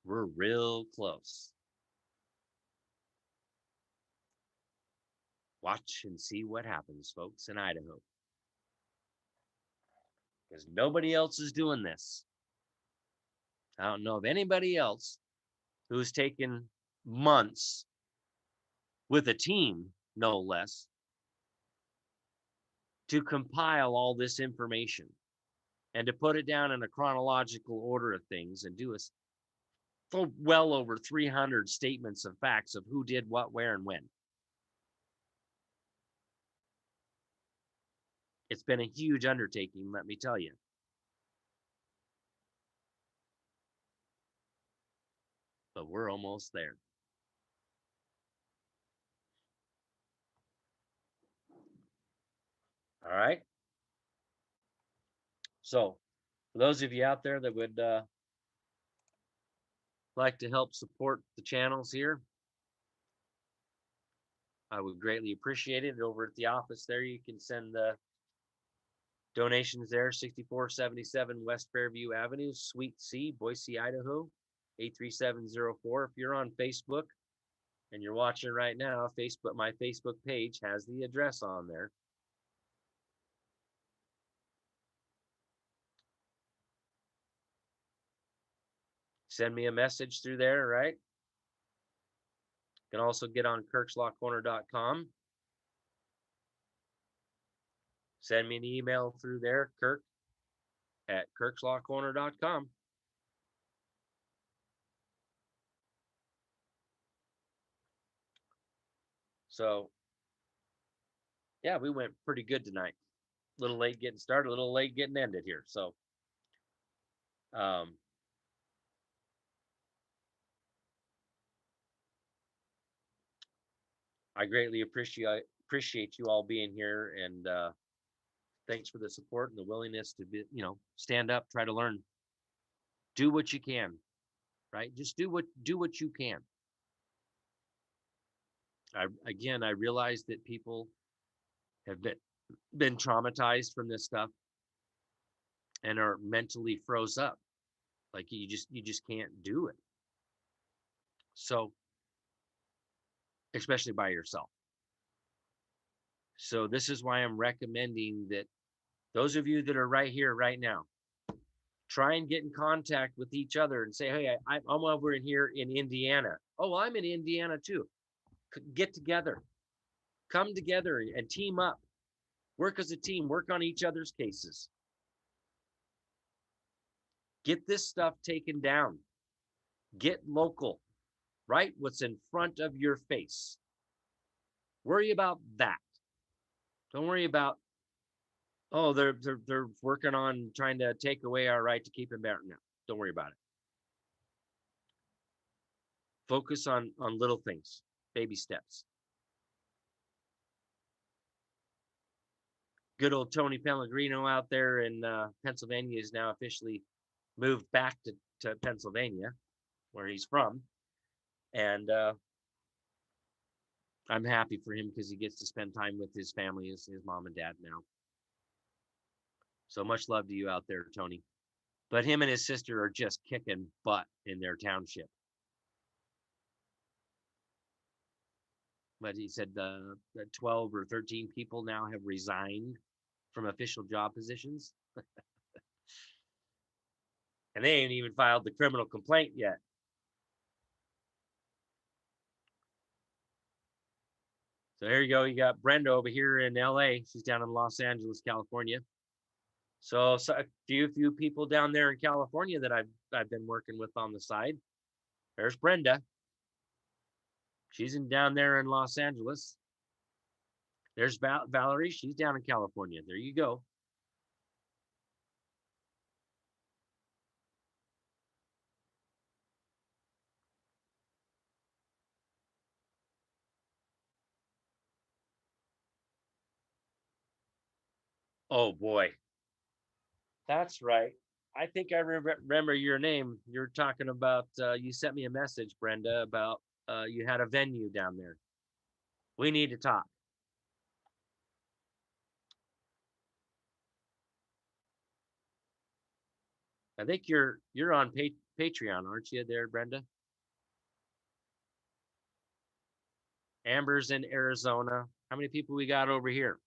We're real close. Watch and see what happens, folks, in Idaho. Because nobody else is doing this. I don't know of anybody else who's taken months with a team, no less, to compile all this information and to put it down in a chronological order of things and do well over 300 statements of facts of who did what, where, and when. It's been a huge undertaking, let me tell you. But we're almost there. All right. So, for those of you out there that would like to help support the channels here, I would greatly appreciate it. Over at the office there, you can send the donations there, 6477 West Fairview Avenue, Suite C, Boise, Idaho, 83704. If you're on Facebook and you're watching right now, my Facebook page has the address on there. Send me a message through there, right? You can also get on kirkslawcorner.com. Send me an email through there, Kirk at kirkslawcorner.com. So, yeah, we went pretty good tonight. A little late getting started, a little late getting ended here. So, I greatly appreciate you all being here, and thanks for the support and the willingness to be, stand up, try to learn, do what you can, right? Just do what you can. I realize that people have been traumatized from this stuff and are mentally froze up. Like you just can't do it. So, especially by yourself. So this is why I'm recommending that those of you that are right here, right now, try and get in contact with each other and say, hey, I'm over in here in Indiana. Oh, I'm in Indiana too. Get together, come together and team up, work as a team, work on each other's cases. Get this stuff taken down. Get local, right? What's in front of your face. Worry about that. Don't worry about, oh, they're working on trying to take away our right to keep and bear. No, don't worry about it. Focus on little things, baby steps. Good old Tony Pellegrino out there in Pennsylvania is now officially moved back to Pennsylvania, where he's from. And I'm happy for him because he gets to spend time with his family, his mom and dad now. So much love to you out there, Tony. But him and his sister are just kicking butt in their township. But he said the 12 or 13 people now have resigned from official job positions. And they ain't even filed the criminal complaint yet. So here you go. You got Brenda over here in LA. She's down in Los Angeles, California. So a few people down there in California that I've been working with on the side. There's Brenda. She's down there in Los Angeles. There's Valerie. She's down in California. There you go. Oh boy, that's right. I think I remember your name. You're talking about. You sent me a message, Brenda, about you had a venue down there. We need to talk. I think you're on Patreon, aren't you, there, Brenda? Amber's in Arizona. How many people we got over here?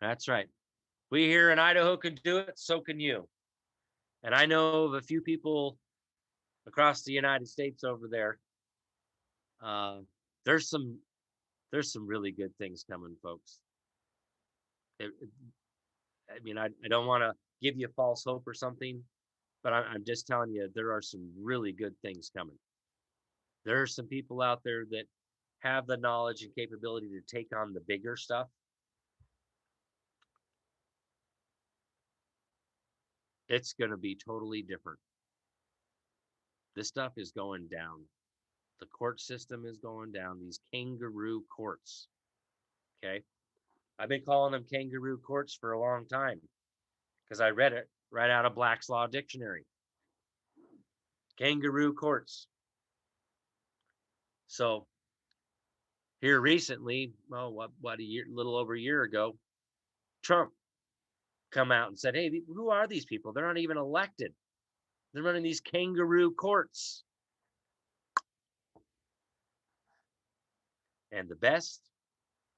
That's right. We here in Idaho can do it, so can you. And I know of a few people across the United States over there. Uh, there's some really good things coming, folks. I mean, I don't want to give you false hope or something, but I'm just telling you there are some really good things coming. There are some people out there that have the knowledge and capability to take on the bigger stuff. It's going to be totally different. This stuff is going down. The court system is going down. These kangaroo courts. Okay. I've been calling them kangaroo courts for a long time because I read it right out of Black's Law Dictionary. Kangaroo courts. So here recently, well, what a year, little over a year ago, Trump come out and said, "Hey, who are these people? They're not even elected. They're running these kangaroo courts." And the best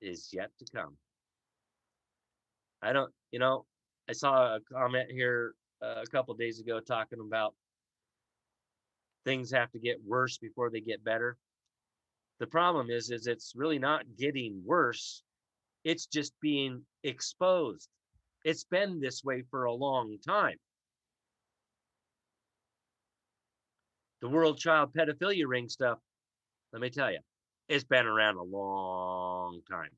is yet to come. I don't, I saw a comment here a couple days ago talking about things have to get worse before they get better. The problem is it's really not getting worse. It's just being exposed. It's been this way for a long time. The world child pedophilia ring stuff, let me tell you, it's been around a long time.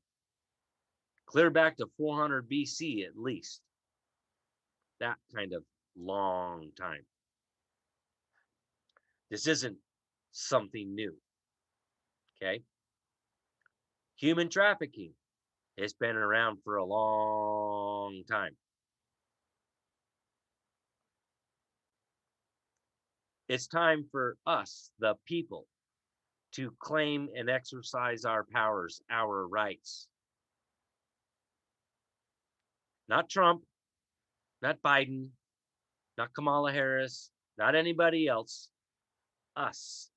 Clear back to 400 BC at least. That kind of long time. This isn't something new. Okay. Human trafficking, it's been around for a long time. It's time for us, the people, to claim and exercise our powers, our rights. Not Trump, not Biden, not Kamala Harris, not anybody else. Us.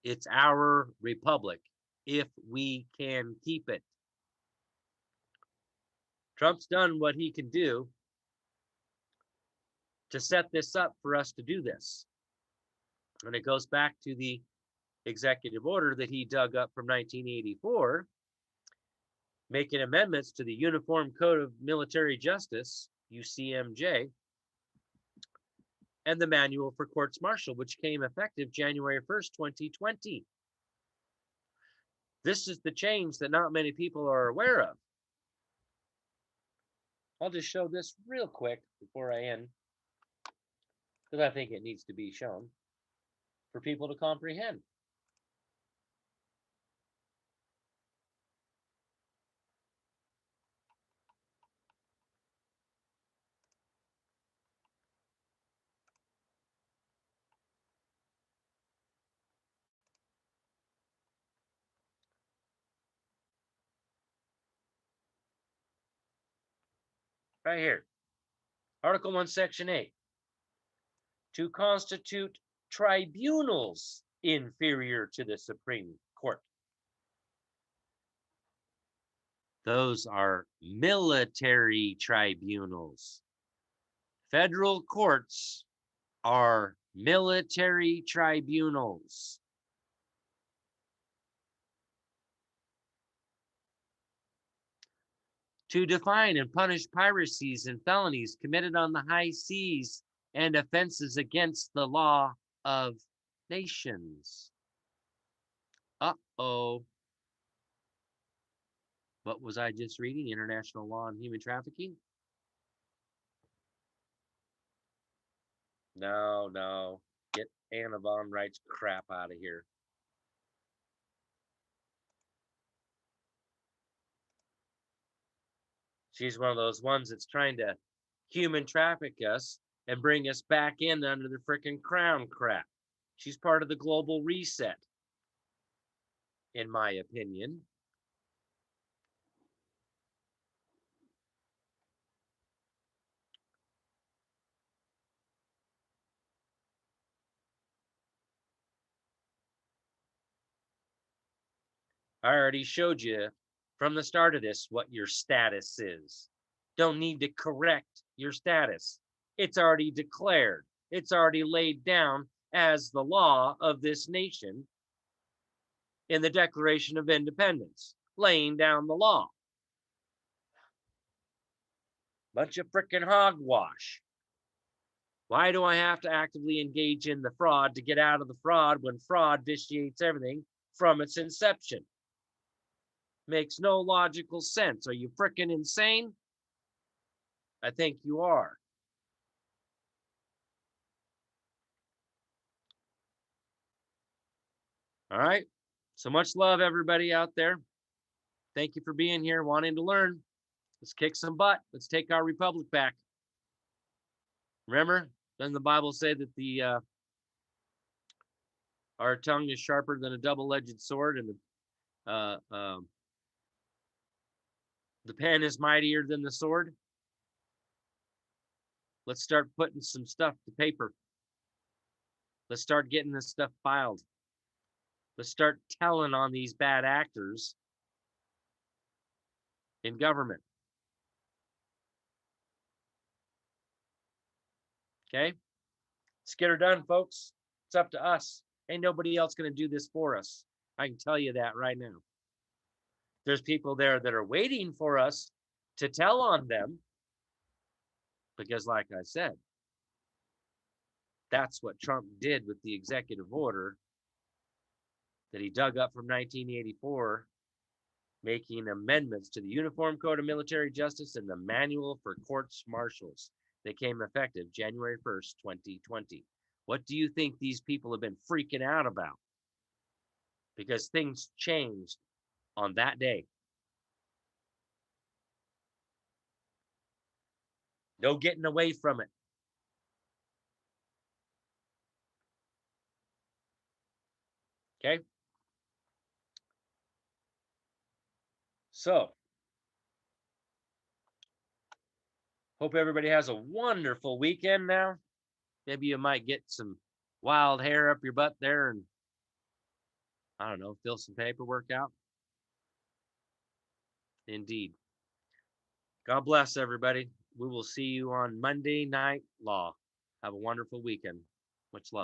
It's our republic if we can keep it. Trump's done what he can do to set this up for us to do this. And it goes back to the executive order that he dug up from 1984, making amendments to the Uniform Code of Military Justice, UCMJ, and the Manual for Courts Martial, which came effective January 1st, 2020. This is the change that not many people are aware of. I'll just show this real quick before I end, because I think it needs to be shown for people to comprehend. Right here, Article 1, Section 8. To constitute tribunals inferior to the Supreme Court. Those are military tribunals. Federal courts are military tribunals. To define and punish piracies and felonies committed on the high seas and offenses against the law of nations. Uh-oh. What was I just reading? International law on human trafficking? No. Get Anna Von Wright's crap out of here. She's one of those ones that's trying to human traffic us and bring us back in under the frickin' crown crap. She's part of the global reset, in my opinion. I already showed you from the start of this what your status is. Don't need to correct your status. It's already declared, it's already laid down as the law of this nation in the Declaration of Independence, laying down the law. Bunch of freaking hogwash. Why do I have to actively engage in the fraud to get out of the fraud when fraud vitiates everything from its inception? Makes no logical sense. Are you freaking insane? I think you are. All right. So much love, everybody out there. Thank you for being here, wanting to learn. Let's kick some butt. Let's take our republic back. Remember, doesn't the Bible say that our tongue is sharper than a double-edged sword, and the pen is mightier than the sword? Let's start putting some stuff to paper. Let's start getting this stuff filed. Let's start telling on these bad actors in government. Okay? Let's get her done, folks. It's up to us. Ain't nobody else going to do this for us. I can tell you that right now. There's people there that are waiting for us to tell on them because, like I said, that's what Trump did with the executive order that he dug up from 1984, making amendments to the Uniform Code of Military Justice and the Manual for Courts Martials. They came effective January 1st, 2020. What do you think these people have been freaking out about? Because things changed on that day. No getting away from it. Okay? So, hope everybody has a wonderful weekend now. Maybe you might get some wild hair up your butt there and, I don't know, fill some paperwork out. Indeed. God bless everybody. We will see you on Monday Night Law. Have a wonderful weekend. Much love.